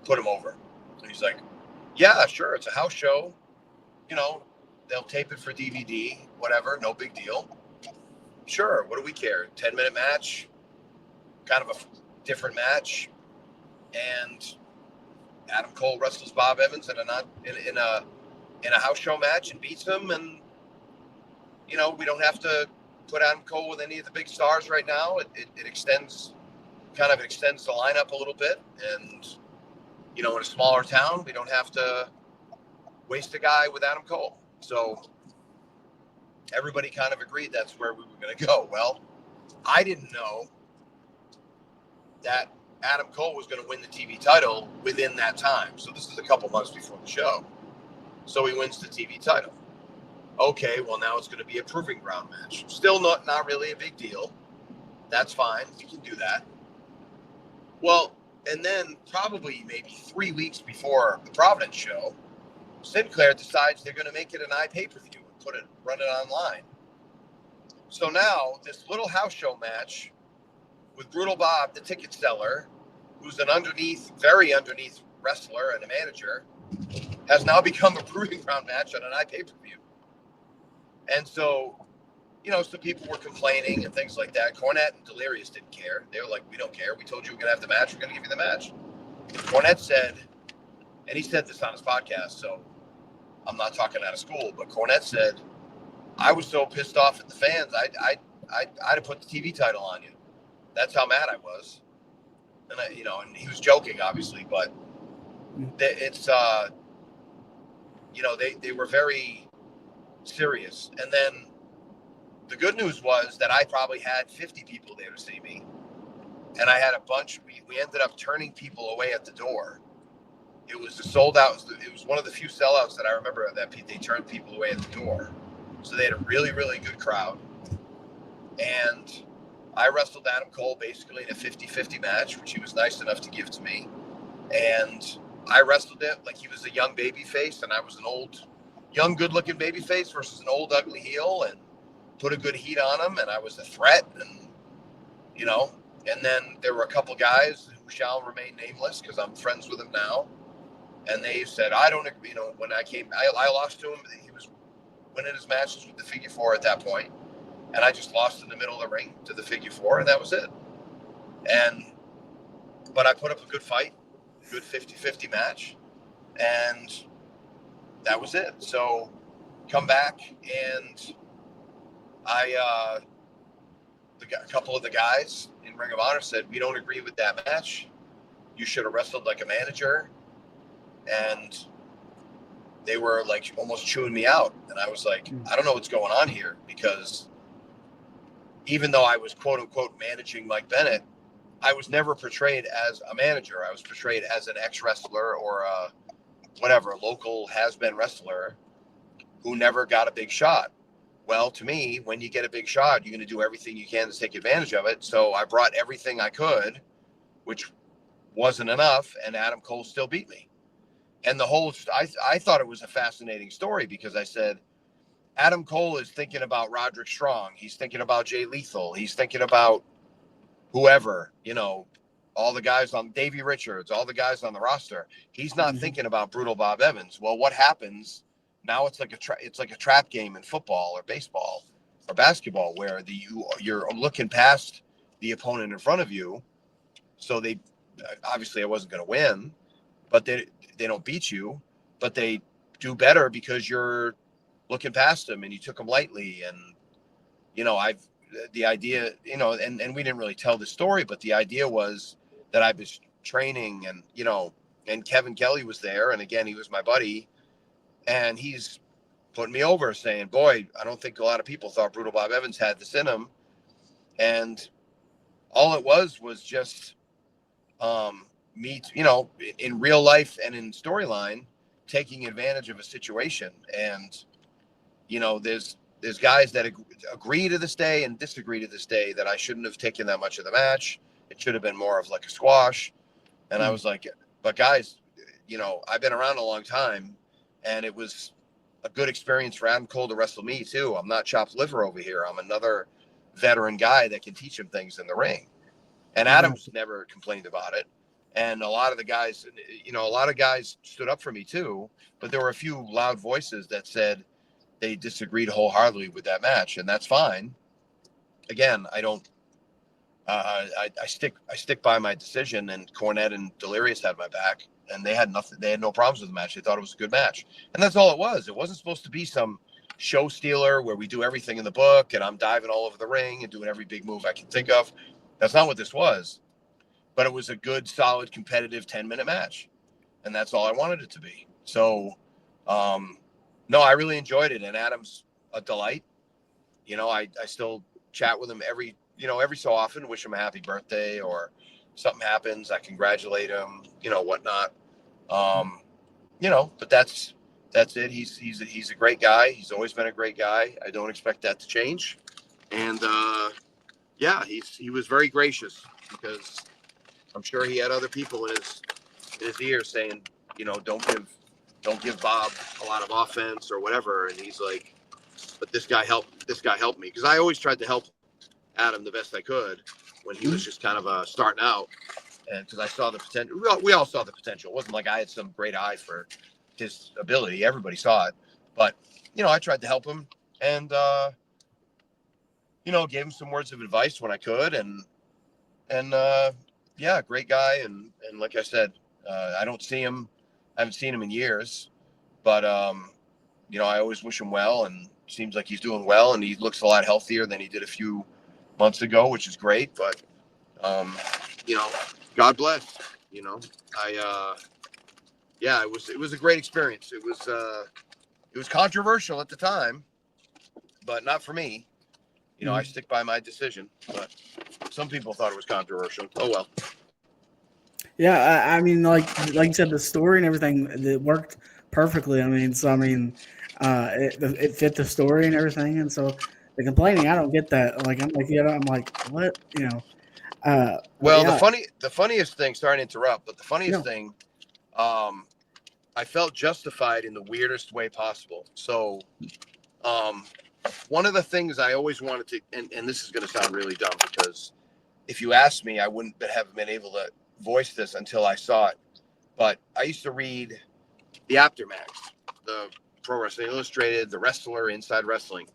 put him over. And he's like, yeah, sure. It's a house show. They'll tape it for DVD, whatever. No big deal. Sure. What do we care? 10-minute match, kind of a different match. And Adam Cole wrestles Bob Evans in a house show match and beats him. And, we don't have to put Adam Cole with any of the big stars right now. It extends the lineup a little bit. And, in a smaller town, we don't have to waste a guy with Adam Cole. So everybody kind of agreed that's where we were going to go. Well, I didn't know that Adam Cole was going to win the TV title within that time. So this is a couple months before the show. So he wins the TV title. Okay, well, now it's going to be a proving ground match. Still not really a big deal. That's fine. We can do that. Well, and then probably maybe 3 weeks before the Providence show, Sinclair decides they're going to make it an pay-per-view and run it online. So now this little house show match with Brutal Bob, the ticket seller, who's an very underneath wrestler and a manager, has now become a proving ground match on an pay-per-view. And so, some people were complaining and things like that. Cornette and Delirious didn't care. They were like, we don't care. We told you we're going to have the match. We're going to give you the match. Cornette said, and he said this on his podcast, so I'm not talking out of school, but Cornette said, I was so pissed off at the fans, I'd have put the TV title on you. That's how mad I was. And and he was joking, obviously, but it's, they were very serious. And then the good news was that I probably had 50 people there to see me. And I had a bunch. We ended up turning people away at the door. It was a sold out. It was one of the few sellouts that I remember that they turned people away at the door. So they had a really, really good crowd. And I wrestled Adam Cole basically in a 50-50 match, which he was nice enough to give to me. And I wrestled it like he was a young baby face, and I was an old, young, good-looking baby face versus an old, ugly heel, and put a good heat on him, and I was a threat. And, and then there were a couple guys who shall remain nameless because I'm friends with them now. And they said, I don't, when I came, I lost to him. He was winning his matches with the figure four at that point. And I just lost in the middle of the ring to the figure four, and that was it. But I put up a good fight, good 50-50 match, and that was it. So come back, and a couple of the guys in Ring of Honor said, we don't agree with that match. You should have wrestled like a manager. And they were like almost chewing me out. And I was like, I don't know what's going on here, because even though I was quote unquote managing Mike Bennett, I was never portrayed as a manager. I was portrayed as an ex-wrestler or a local has-been wrestler who never got a big shot. Well, to me, when you get a big shot, you're going to do everything you can to take advantage of it. So I brought everything I could, which wasn't enough, and Adam Cole still beat me. And I thought it was a fascinating story, because I said, Adam Cole is thinking about Roderick Strong. He's thinking about Jay Lethal. He's thinking about whoever, all the guys on Davey Richards, all the guys on the roster. He's not thinking about Brutal Bob Evans. Well, what happens Now it's like a trap game in football or baseball or basketball where you're looking past the opponent in front of you. So they obviously I wasn't going to win, but they don't beat you, but they do better because you're looking past them and you took them lightly. And the idea, and we didn't really tell the story, but the idea was that I was training, and and Kevin Kelly was there, and again he was my buddy, and he's putting me over, saying, "Boy, I don't think a lot of people thought Brutal Bob Evans had this in him," and all it was just me, in real life and in storyline, taking advantage of a situation. And there's guys that agree to this day and disagree to this day that I shouldn't have taken that much of the match. It should have been more of like a squash. And I was like, but guys, I've been around a long time, and it was a good experience for Adam Cole to wrestle me too. I'm not chopped liver over here. I'm another veteran guy that can teach him things in the ring. And Adam's never complained about it. And a lot of the guys, stood up for me too, but there were a few loud voices that said they disagreed wholeheartedly with that match, and that's fine. Again, I don't, I stick by my decision, and Cornette and Delirious had my back, and they had no problems with the match. They thought it was a good match. And that's all it was. It wasn't supposed to be some show stealer where we do everything in the book and I'm diving all over the ring and doing every big move I can think of. That's not what this was. But it was a good, solid, competitive 10-minute match. And that's all I wanted it to be. So, no, I really enjoyed it. And Adam's a delight. I still chat with him every so often, wish him a happy birthday, or something happens, I congratulate him, whatnot. But that's it. He's a great guy. He's always been a great guy. I don't expect that to change. And, he was very gracious, because I'm sure he had other people in his ear saying, don't give Bob a lot of offense or whatever. And he's like, but this guy helped me, because I always tried to help Adam the best I could when he was just kind of starting out, and because I saw the potential. We all saw the potential. It wasn't like I had some great eye for his ability. Everybody saw it, but I tried to help him, and gave him some words of advice when I could, and great guy. And like I said, I haven't seen him in years, but I always wish him well, and seems like he's doing well, and he looks a lot healthier than he did a few months ago, which is great. But God bless. It was a great experience. It was controversial at the time, but not for me. I stick by my decision, but some people thought it was controversial. Oh well. Yeah, I mean, like you said, the story and everything, it worked perfectly. It fit the story and everything, and so the complaining, I don't get that. Like, I'm like, what, Well, yeah. the funniest thing. Sorry to interrupt, but the funniest thing, I felt justified in the weirdest way possible. So, one of the things I always wanted to, and this is going to sound really dumb, because if you asked me, I wouldn't have been able to voice this until I saw it. But I used to read the Aftermaths, the Pro Wrestling Illustrated, the Wrestler, Inside Wrestling.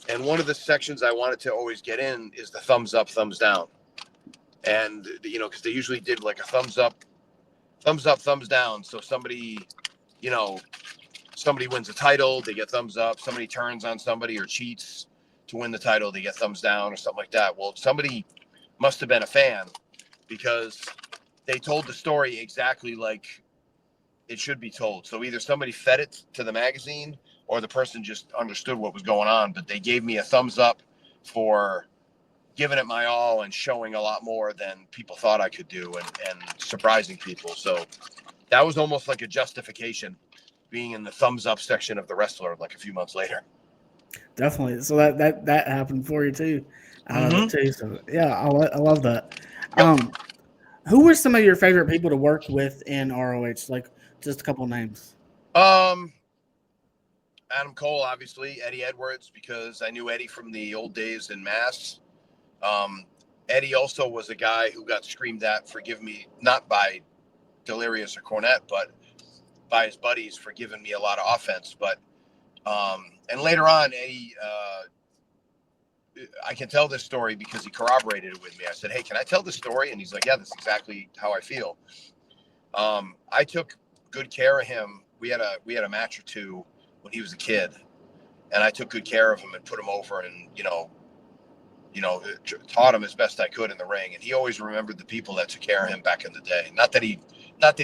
And one of the sections I wanted to always get in is the thumbs up, thumbs down. And, because they usually did like a thumbs up, thumbs down. So somebody wins a title, they get thumbs up. Somebody turns on somebody or cheats to win the title, they get thumbs down, or something like that. Well, somebody must have been a fan, because they told the story exactly like it should be told. So either somebody fed it to the magazine, or the person just understood what was going on. But they gave me a thumbs up for giving it my all and showing a lot more than people thought I could do, and surprising people. So that was almost like a justification, being in the thumbs up section of the Wrestler like a few months later. Definitely. So that happened for you too, out of it too. So yeah, I love that. Yep. Who were some of your favorite people to work with in ROH? Like, just a couple of names. Adam Cole, obviously. Eddie Edwards, because I knew Eddie from the old days in Mass. Eddie also was a guy who got screamed at, forgive me, not by Delirious or Cornette, but by his buddies for giving me a lot of offense. But and later on, Eddie, I can tell this story because he corroborated it with me. I said, "Hey, can I tell this story?" And he's like, "Yeah, that's exactly how I feel." I took good care of him. We had a match or two when he was a kid, and I took good care of him and put him over, and taught him as best I could in the ring. And he always remembered the people that took care of him back in the day. Not that he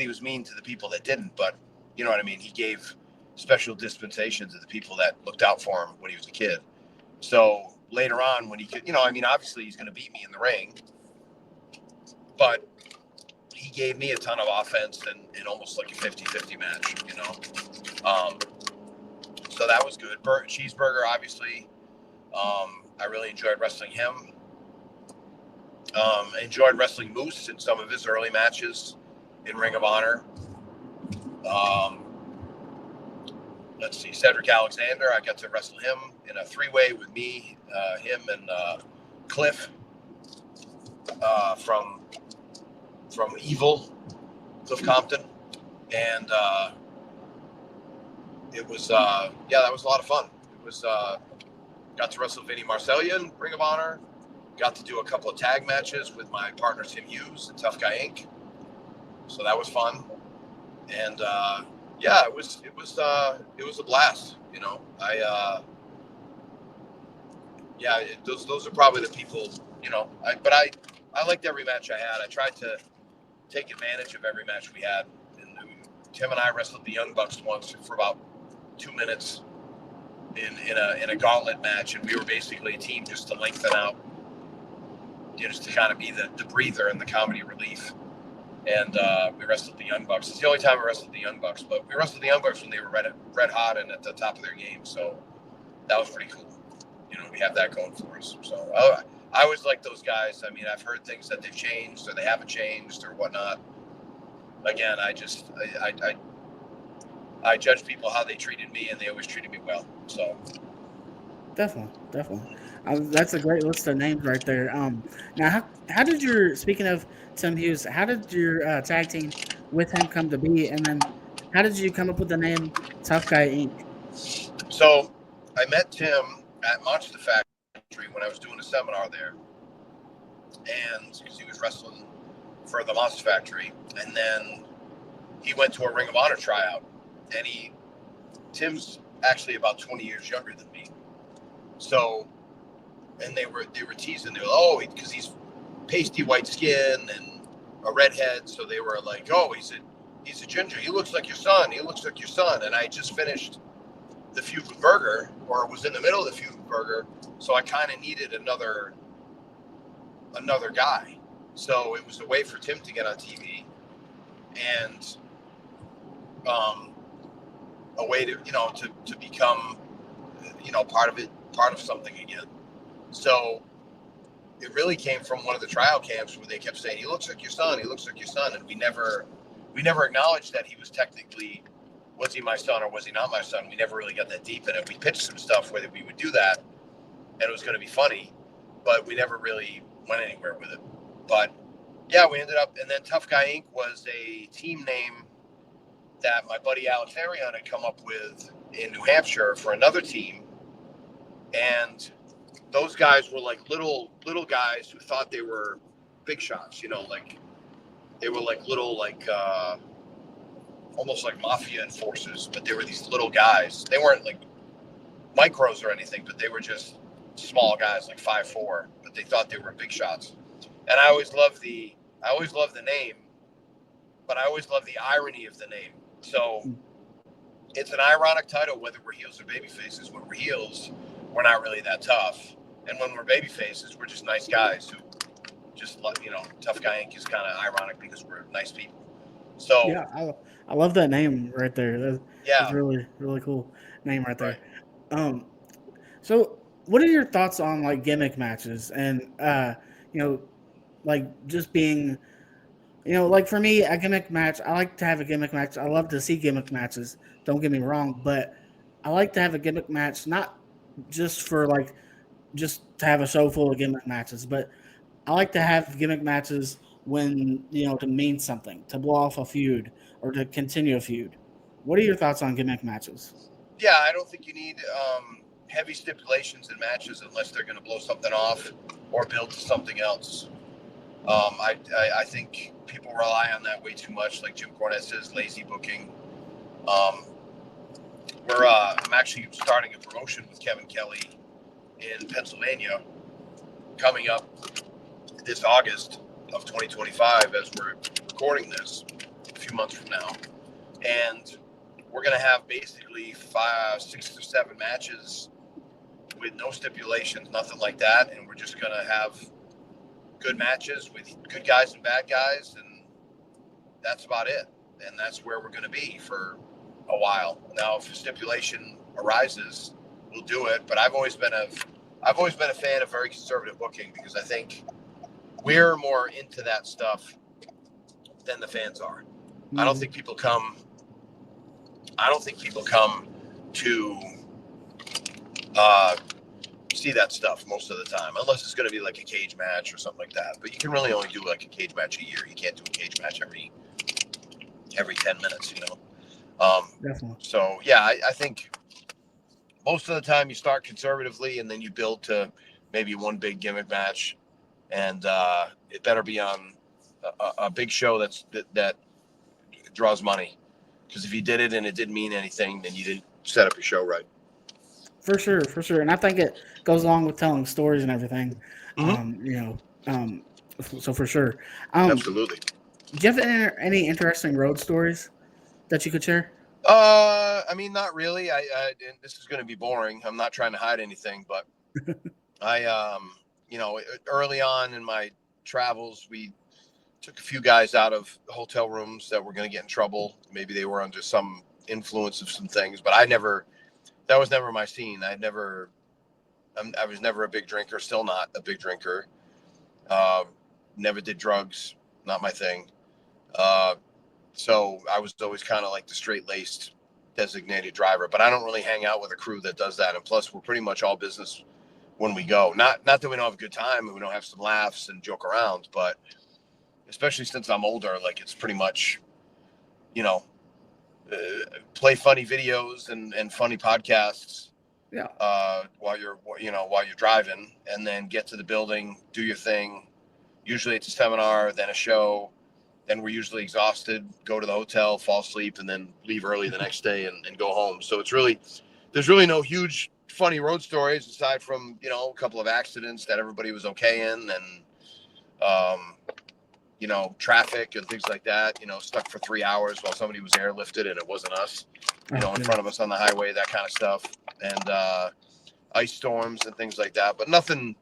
was mean to the people that didn't, but you know what I mean. He gave special dispensations to the people that looked out for him when he was a kid. So later on, when he could, obviously he's going to beat me in the ring, but he gave me a ton of offense and almost like a 50-50 match, so that was good. Cheeseburger, obviously. I really enjoyed wrestling him. Enjoyed wrestling Moose in some of his early matches in Ring of Honor. Let's see, Cedric Alexander, I got to wrestle him in a 3-way with me, him and Cliff from Evil, Cliff Compton. And it was, that was a lot of fun. It was, got to wrestle Vinny Marseglia in Ring of Honor. Got to do a couple of tag matches with my partner Tim Hughes and Tough Guy Inc. So that was fun. And it was a blast. Those are probably the people. But I liked every match I had. I tried to take advantage of every match we had. And Tim and I wrestled the Young Bucks once for about 2 minutes in a gauntlet match, and we were basically a team just to lengthen out, just to kind of be the breather and the comedy relief. And we wrestled the Young Bucks. It's the only time we wrestled the Young Bucks, but we wrestled the Young Bucks when they were red hot and at the top of their game. So that was pretty cool. We have that going for us. So I always like those guys. I mean, I've heard things that they've changed or they haven't changed or whatnot. Again, I judge people how they treated me, and they always treated me well. So definitely. That's a great list of names right there. Now, how did speaking of Tim Hughes, how did your tag team with him come to be? And then how did you come up with the name Tough Guy Inc.? So I met Tim at Monster Factory when I was doing a seminar there. And because he was wrestling for the Monster Factory. And then he went to a Ring of Honor tryout. And Tim's actually about 20 years younger than me. So, and they were teasing. They were because he's pasty white skin and a redhead. So they were like, he's a ginger. He looks like your son. He looks like your son. And I just finished the feud with Berger, or was in the middle of the feud with Berger. So I kind of needed another guy. So it was a way for Tim to get on TV, and a way to become part of something again. So it really came from one of the trial camps where they kept saying, "He looks like your son. He looks like your son," and we never acknowledged that he was technically, was he my son or was he not my son? We never really got that deep in it. We pitched some stuff where we would do that, and it was going to be funny, but we never really went anywhere with it. But yeah, we ended up, and then Tough Guy Inc. was a team name that my buddy Alex Arion had come up with in New Hampshire for another team. And those guys were like little guys who thought they were big shots, like they were like little, almost like mafia enforcers, but they were these little guys. They weren't like micros or anything, but they were just small guys, like 5'4", but they thought they were big shots. And I always loved the name, but I always loved the irony of the name. So it's an ironic title, whether we're heels or baby faces. When we're heels, we're not really that tough. And when we're baby faces, we're just nice guys who just love, Tough Guy Inc. is kind of ironic because we're nice people. So yeah, I love that name right there. That's really, really cool name right there. Right. So what are your thoughts on like gimmick matches and like just being, like for me, a gimmick match, I like to have a gimmick match. I love to see gimmick matches. Don't get me wrong, but I like to have a gimmick match, not just for just to have a show full of gimmick matches, but I like to have gimmick matches when, to mean something, to blow off a feud or to continue a feud. What are your thoughts on gimmick matches? Yeah, I don't think you need heavy stipulations in matches unless they're going to blow something off or build to something else. I think people rely on that way too much, like Jim Cornette says, lazy booking. I'm actually starting a promotion with Kevin Kelly in Pennsylvania coming up this August of 2025 as we're recording this a few months from now. And we're going to have basically 5, 6 or 7 matches with no stipulations, nothing like that. And we're just going to have good matches with good guys and bad guys. And that's about it. And that's where we're going to be for a while. Now, if a stipulation arises, we'll do it. But I've always been a fan of very conservative booking because I think we're more into that stuff than the fans are. I don't think people come to see that stuff most of the time, unless it's going to be like a cage match or something like that. But you can really only do like a cage match a year. You can't do a cage match every 10 minutes, you know. Definitely. So yeah, I think most of the time you start conservatively and then you build to maybe one big gimmick match, and it better be on a big show that draws money. Because if you did it and it didn't mean anything, then you didn't set up your show right. For sure. And I think it goes along with telling stories and everything. So for sure. Absolutely. Do you have any interesting road stories that you could share? I mean, not really. And this is going to be boring. I'm not trying to hide anything, but early on in my travels, we took a few guys out of hotel rooms that were going to get in trouble. Maybe they were under some influence of some things, but that was never my scene. I was never a big drinker, still not a big drinker. Never did drugs, not my thing. So I was always kind of like the straight-laced designated driver, but I don't really hang out with a crew that does that. And plus, we're pretty much all business when we go. Not that we don't have a good time and we don't have some laughs and joke around, but especially since I'm older, like it's pretty much, play funny videos and funny podcasts. Yeah. While you're driving, and then get to the building, do your thing. Usually it's a seminar, then a show. Then we're usually exhausted, go to the hotel, fall asleep, and then leave early the next day and go home. So there's really no huge funny road stories aside from, a couple of accidents that everybody was okay in, and, traffic and things like that, stuck for 3 hours while somebody was airlifted and it wasn't us, in front of us on the highway, that kind of stuff. And ice storms and things like that, but nothing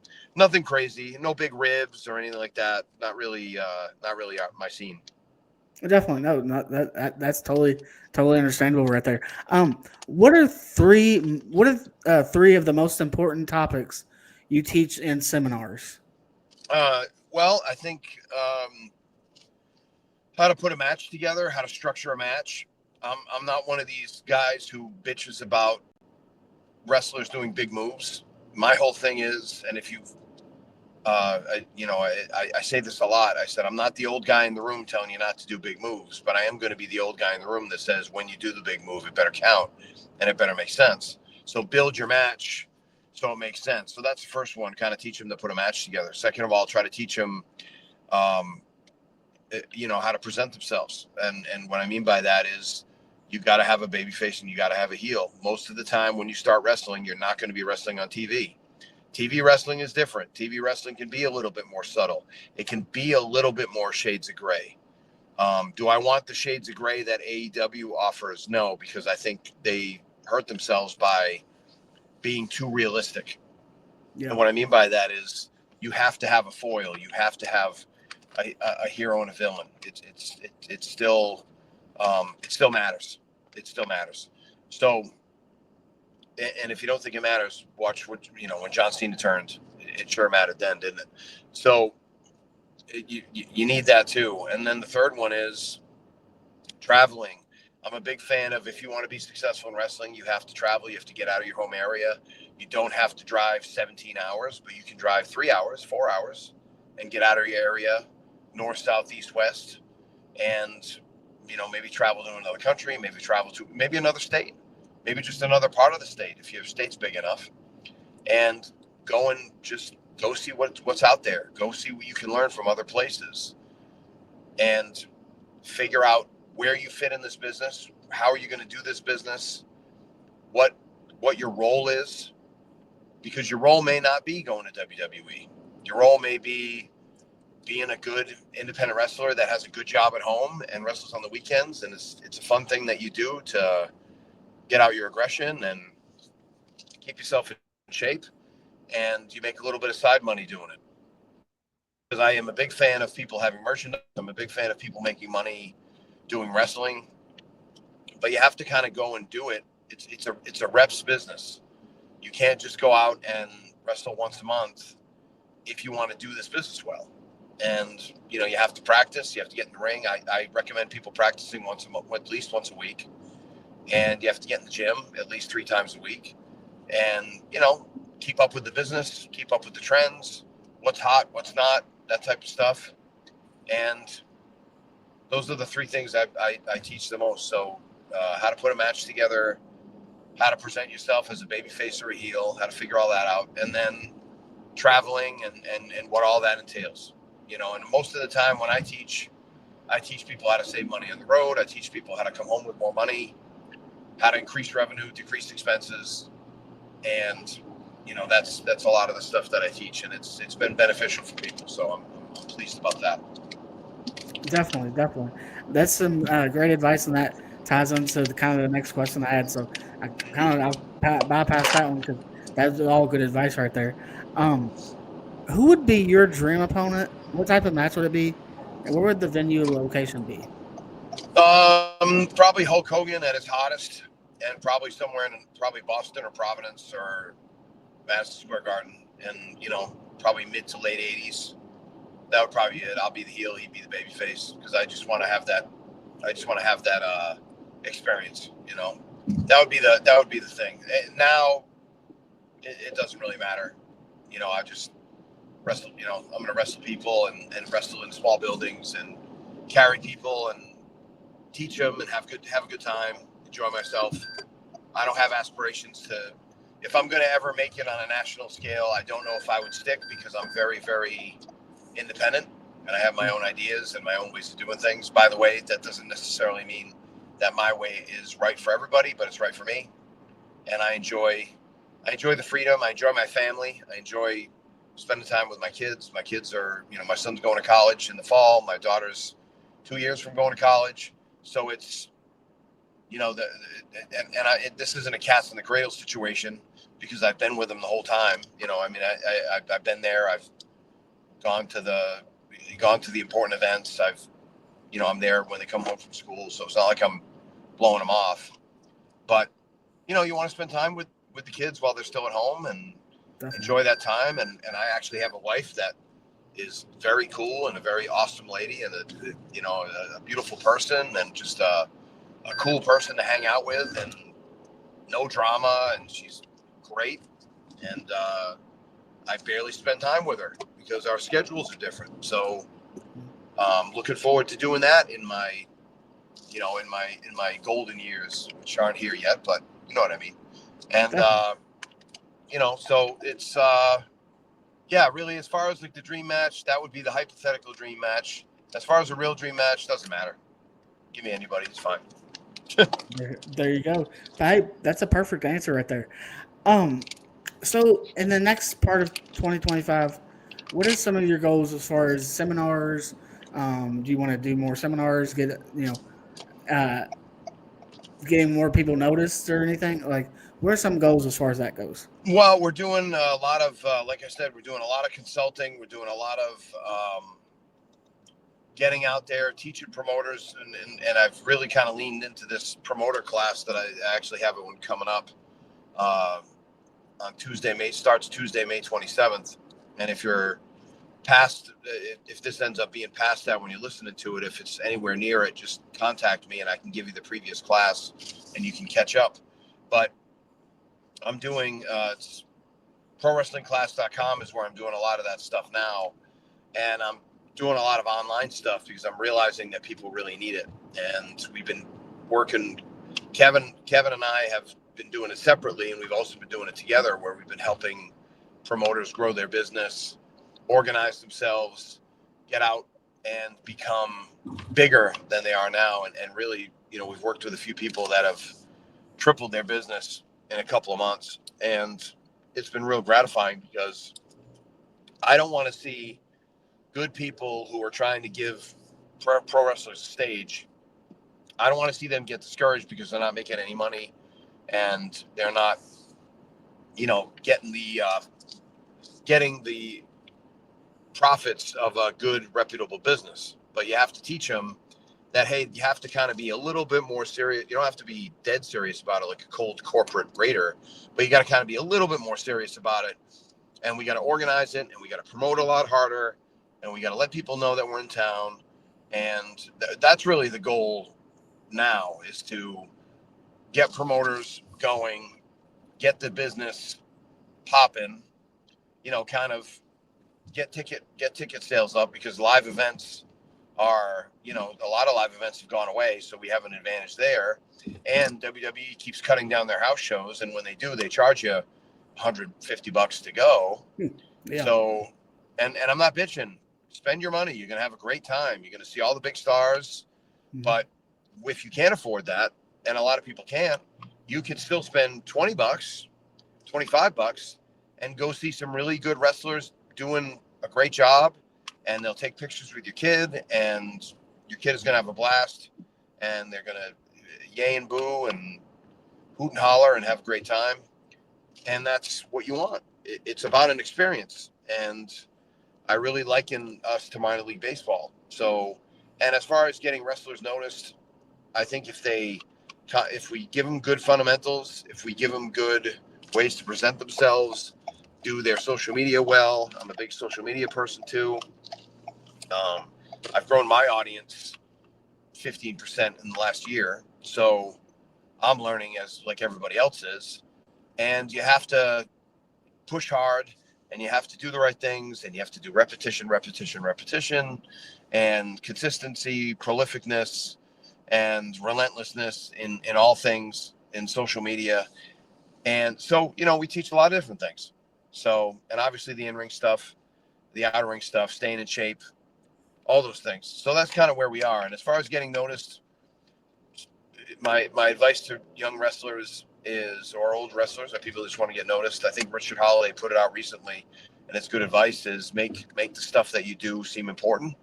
crazy, no big ribs or anything like that. Not really my scene. Definitely. No, that's totally understandable right there. What are three of the most important topics you teach in seminars? Well, I think how to put a match together, how to structure a match. I'm not one of these guys who bitches about wrestlers doing big moves. My whole thing is, and if you've I say this a lot. I said, I'm not the old guy in the room telling you not to do big moves, but I am going to be the old guy in the room that says, when you do the big move, it better count and it better make sense. So build your match so it makes sense. So that's the first one, kind of teach them to put a match together. Second of all, try to teach them, how to present themselves. And what I mean by that is you've got to have a baby face and you got to have a heel. Most of the time when you start wrestling, you're not going to be wrestling on TV. TV wrestling is different. TV wrestling can be a little bit more subtle. It can be a little bit more shades of gray. Do I want the shades of gray that AEW offers? No, because I think they hurt themselves by being too realistic. Yeah. And what I mean by that is you have to have a foil. You have to have a hero and a villain. It still matters. It still matters. So, and if you don't think it matters, watch when John Cena turned. It sure mattered then, didn't it? So you need that too. And then the third one is traveling. I'm a big fan of, if you want to be successful in wrestling, you have to travel. You have to get out of your home area. You don't have to drive 17 hours, but you can drive 3 hours, 4 hours, and get out of your area, north, south, east, west, and maybe travel to another country, maybe travel to maybe another state, maybe just another part of the state if your state's big enough, and go see what's out there. Go see what you can learn from other places, and figure out where you fit in this business. How are you going to do this business? What your role is, because your role may not be going to WWE. Your role may be being a good independent wrestler that has a good job at home and wrestles on the weekends, and it's a fun thing that you do to get out your aggression and keep yourself in shape, and you make a little bit of side money doing it. Because I am a big fan of people having merchandise. I'm a big fan of people making money doing wrestling, but you have to kind of go and do it. It's a reps business. You can't just go out and wrestle once a month if you want to do this business well. And you have to practice. You have to get in the ring. I recommend people practicing at least once a week, and you have to get in the gym at least 3 times a week, and keep up with the business, keep up with the trends, what's hot, what's not, that type of stuff. And those are the 3 things I teach the most. So how to put a match together, how to present yourself as a babyface or a heel, how to figure all that out, and then traveling and what all that entails. And most of the time when I teach people how to save money on the road. I teach people how to come home with more money, how to increase revenue, decrease expenses. And, that's a lot of the stuff that I teach, and it's been beneficial for people. So I'm pleased about that. Definitely. That's some great advice, and that ties into the next question I had. So I'll bypass that one because that's all good advice right there. Who would be your dream opponent? What type of match would it be? And where would the venue location be? Probably Hulk Hogan at his hottest, and probably somewhere in probably Boston or Providence or Madison Square Garden, and probably mid to late 80s. That would probably be it. I'll be the heel, he'd be the baby face, because I just want to have that. Experience. That would be the thing. Now, it doesn't really matter. I just wrestle. I'm going to wrestle people and wrestle in small buildings and carry people and teach them and have a good time, enjoy myself. I don't have aspirations to. If I'm going to ever make it on a national scale, I don't know if I would stick, because I'm very, very independent, and I have my own ideas and my own ways of doing things. By the way, that doesn't necessarily mean that my way is right for everybody, but it's right for me. And I enjoy the freedom. I enjoy my family. I enjoy spending time with my kids. My kids are, my son's going to college in the fall. My daughter's 2 years from going to college. So it's, this isn't a cats in the cradle situation, because I've been with them the whole time. I've been there. I've gone to the important events. I'm there when they come home from school. So it's not like I'm blowing them off, but you want to spend time with the kids while they're still at home and enjoy that time. And I actually have a wife that is very cool and a very awesome lady, and a beautiful person, and just a cool person to hang out with, and no drama. And she's great. And I barely spend time with her because our schedules are different. So looking forward to doing that in my golden years, which aren't here yet, but you know what I mean. And so it's really, as far as like the dream match, that would be the hypothetical dream match. As far as a real dream match, doesn't matter. Give me anybody, it's fine. There you go. That's a perfect answer right there. So in the next part of 2025, what are some of your goals as far as seminars? Do you want to do more seminars? Getting more people noticed or anything? Like, what are some goals as far as that goes? Well, we're doing a lot of, like I said, we're doing a lot of consulting. We're doing a lot of getting out there, teaching promoters, and I've really kind of leaned into this promoter class that I actually have one coming up on Tuesday, starts Tuesday, May 27th. And if you're past, if this ends up being past that when you're listening to it, if it's anywhere near it, just contact me and I can give you the previous class and you can catch up. But I'm doing it's prowrestlingclass.com is where I'm doing a lot of that stuff now. And I'm doing a lot of online stuff because I'm realizing that people really need it. And we've been working. Kevin and I have been doing it separately, and we've also been doing it together, where we've been helping promoters grow their business, organize themselves, get out and become bigger than they are now. And really, we've worked with a few people that have tripled their business in a couple of months. And it's been real gratifying, because I don't want to see good people who are trying to give pro wrestlers a stage. I don't want to see them get discouraged because they're not making any money and they're not, getting the profits of a good, reputable business. But you have to teach them that, hey, you have to kind of be a little bit more serious. You don't have to be dead serious about it like a cold corporate raider, but you got to kind of be a little bit more serious about it. And we got to organize it, and we got to promote a lot harder, and we got to let people know that we're in town. And that's really the goal now, is to get promoters going, get the business popping, kind of get ticket sales up, because live events are, a lot of live events have gone away. So we have an advantage there. And WWE keeps cutting down their house shows. And when they do, they charge you $150 to go. Yeah. So, and I'm not bitching. Spend your money. You're going to have a great time. You're going to see all the big stars. Mm-hmm. But if you can't afford that, and a lot of people can't, you can still spend $20, $25 and go see some really good wrestlers doing a great job. And they'll take pictures with your kid, and your kid is going to have a blast, and they're going to yay and boo and hoot and holler and have a great time. And that's what you want. It's about an experience. And I really liken us to minor league baseball. So, and as far as getting wrestlers noticed, I think if we give them good fundamentals, if we give them good ways to present themselves, do their social media well. I'm a big social media person too. I've grown my audience 15% in the last year. So I'm learning as like everybody else is. And you have to push hard, and you have to do the right things, and you have to do repetition, and consistency, prolificness, and relentlessness in all things in social media. And so, we teach a lot of different things. So, and obviously the in-ring stuff, the out-ring stuff, staying in shape, all those things. So that's kind of where we are. And as far as getting noticed, my advice to young wrestlers or old wrestlers, or people that just want to get noticed, I think Richard Holiday put it out recently, and it's good advice, is make the stuff that you do seem important,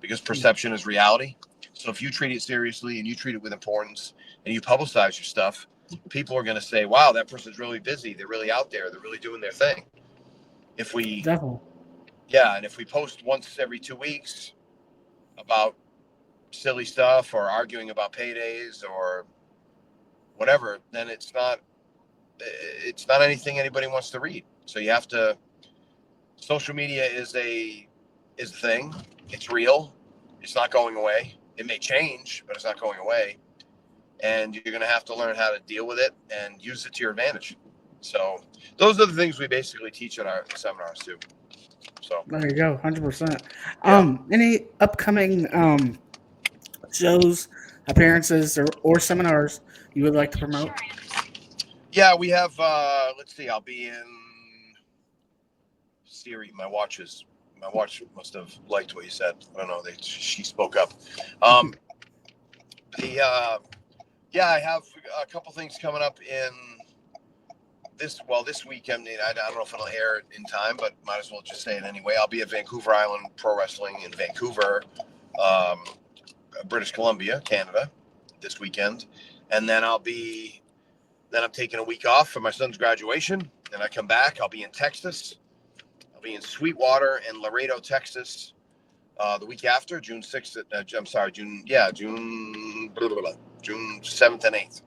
because perception is reality. So if you treat it seriously and you treat it with importance and you publicize your stuff, people are going to say, wow, that person's really busy. They're really out there. They're really doing their thing. If we post once every 2 weeks about silly stuff or arguing about paydays or whatever, then it's not anything anybody wants to read. So you have to, social media is a thing. It's real. It's not going away. It may change, but it's not going away. And you're going to have to learn how to deal with it and use it to your advantage. So those are the things we basically teach at our seminars too. So there you go, 100%. Yeah. Any upcoming shows, appearances, or seminars you would like to promote? Yeah, we have. Let's see. I'll be in Siri. My watch must have liked what you said. I don't know. She spoke up. I have a couple things coming up in this weekend. I don't know if it'll air in time, but might as well just say it anyway. I'll be at Vancouver Island Pro Wrestling in Vancouver, British Columbia, Canada, this weekend. And then I'm taking a week off for my son's graduation. Then I come back. I'll be in Texas. I'll be in Sweetwater and Laredo, Texas, the week after, June 6th. June 7th and 8th.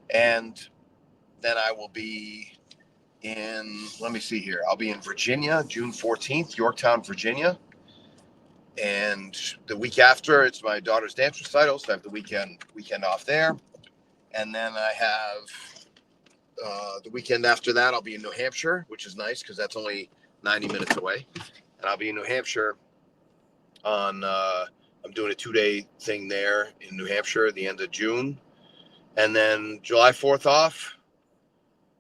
And then I will be in, let me see here. I'll be in Virginia, June 14th, Yorktown, Virginia. And the week after, it's my daughter's dance recital, so I have the weekend off there. And then I have the weekend after that, I'll be in New Hampshire, which is nice because that's only 90 minutes away. And I'll be in New Hampshire on I'm doing a 2-day thing there in New Hampshire at the end of June. And then July 4th off.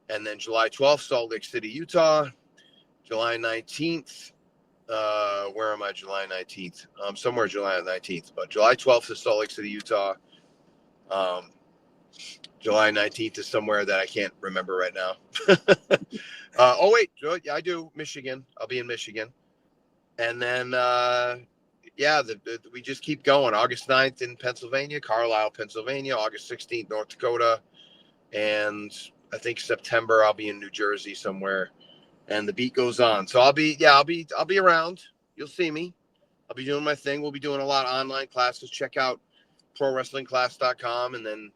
And then July 12th, Salt Lake City, Utah. July 19th. Where am I? July 19th. Somewhere July 19th. But July 12th is Salt Lake City, Utah. July 19th is somewhere that I can't remember right now. Wait. I do. Michigan. I'll be in Michigan. And then, we just keep going. August 9th in Pennsylvania, Carlisle, Pennsylvania. August 16th, North Dakota. And I think September I'll be in New Jersey somewhere. And the beat goes on. So I'll be around. You'll see me. I'll be doing my thing. We'll be doing a lot of online classes. Check out prowrestlingclass.com. And then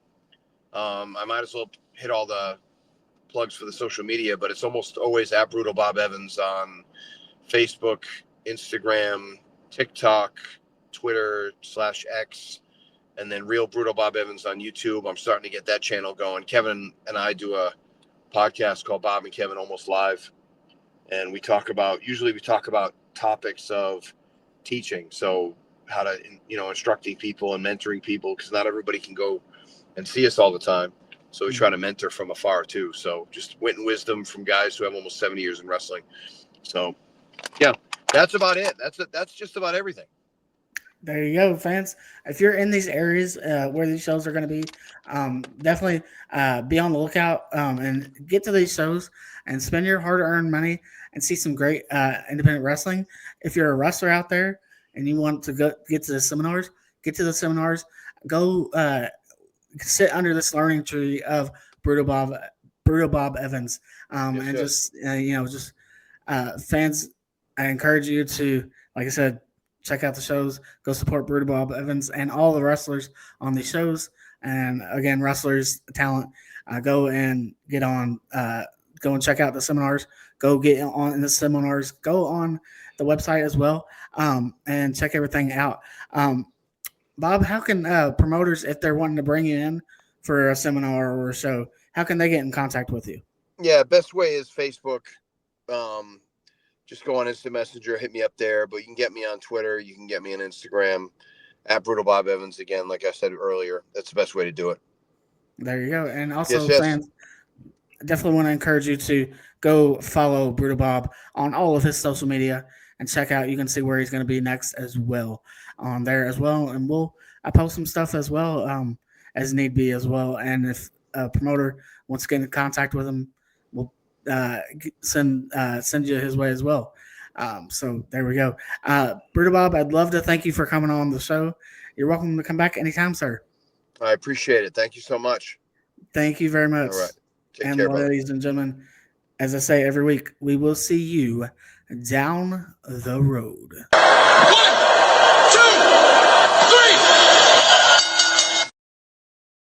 I might as well hit all the plugs for the social media, but it's almost always at Brutal Bob Evans on Facebook, Instagram, TikTok, Twitter /X, and then Real Brutal Bob Evans on YouTube. I'm starting to get that channel going. Kevin and I do a podcast called Bob and Kevin Almost Live. And we talk about topics of teaching. So how to, instructing people and mentoring people, because not everybody can go and see us all the time. So we try to mentor from afar too. So just wit and wisdom from guys who have almost 70 years in wrestling. So yeah, that's about it. That's just about everything. There you go, fans. If you're in these areas where these shows are going to be, definitely be on the lookout and get to these shows and spend your hard-earned money and see some great independent wrestling. If you're a wrestler out there and you want to get to the seminars, get to the seminars. Go sit under this learning tree of Brutal Bob Evans, fans. I encourage you to, like I said, check out the shows, go support Brutal Bob Evans and all the wrestlers on these shows. And again, wrestlers, talent, go and get on, go and check out the seminars, go get on the seminars, go on the website as well, and check everything out. Bob, how can promoters, if they're wanting to bring you in for a seminar or a show, how can they get in contact with you? Yeah, best way is Facebook. Just go on Instant Messenger, hit me up there. But you can get me on Twitter. You can get me on Instagram at Brutal Bob Evans. Again, like I said earlier, that's the best way to do it. There you go. And also, fans, definitely want to encourage you to go follow Brutal Bob on all of his social media and check out. You can see where he's going to be next as well on there as well. And I post some stuff as well as need be as well. And if a promoter wants to get in contact with him, we'll send you his way as well. So there we go. Brutal Bob, I'd love to thank you for coming on the show. You're welcome to come back anytime, sir. I appreciate it. Thank you so much. Thank you very much. All right. Take and care, ladies and gentlemen, as I say every week, we will see you down the road.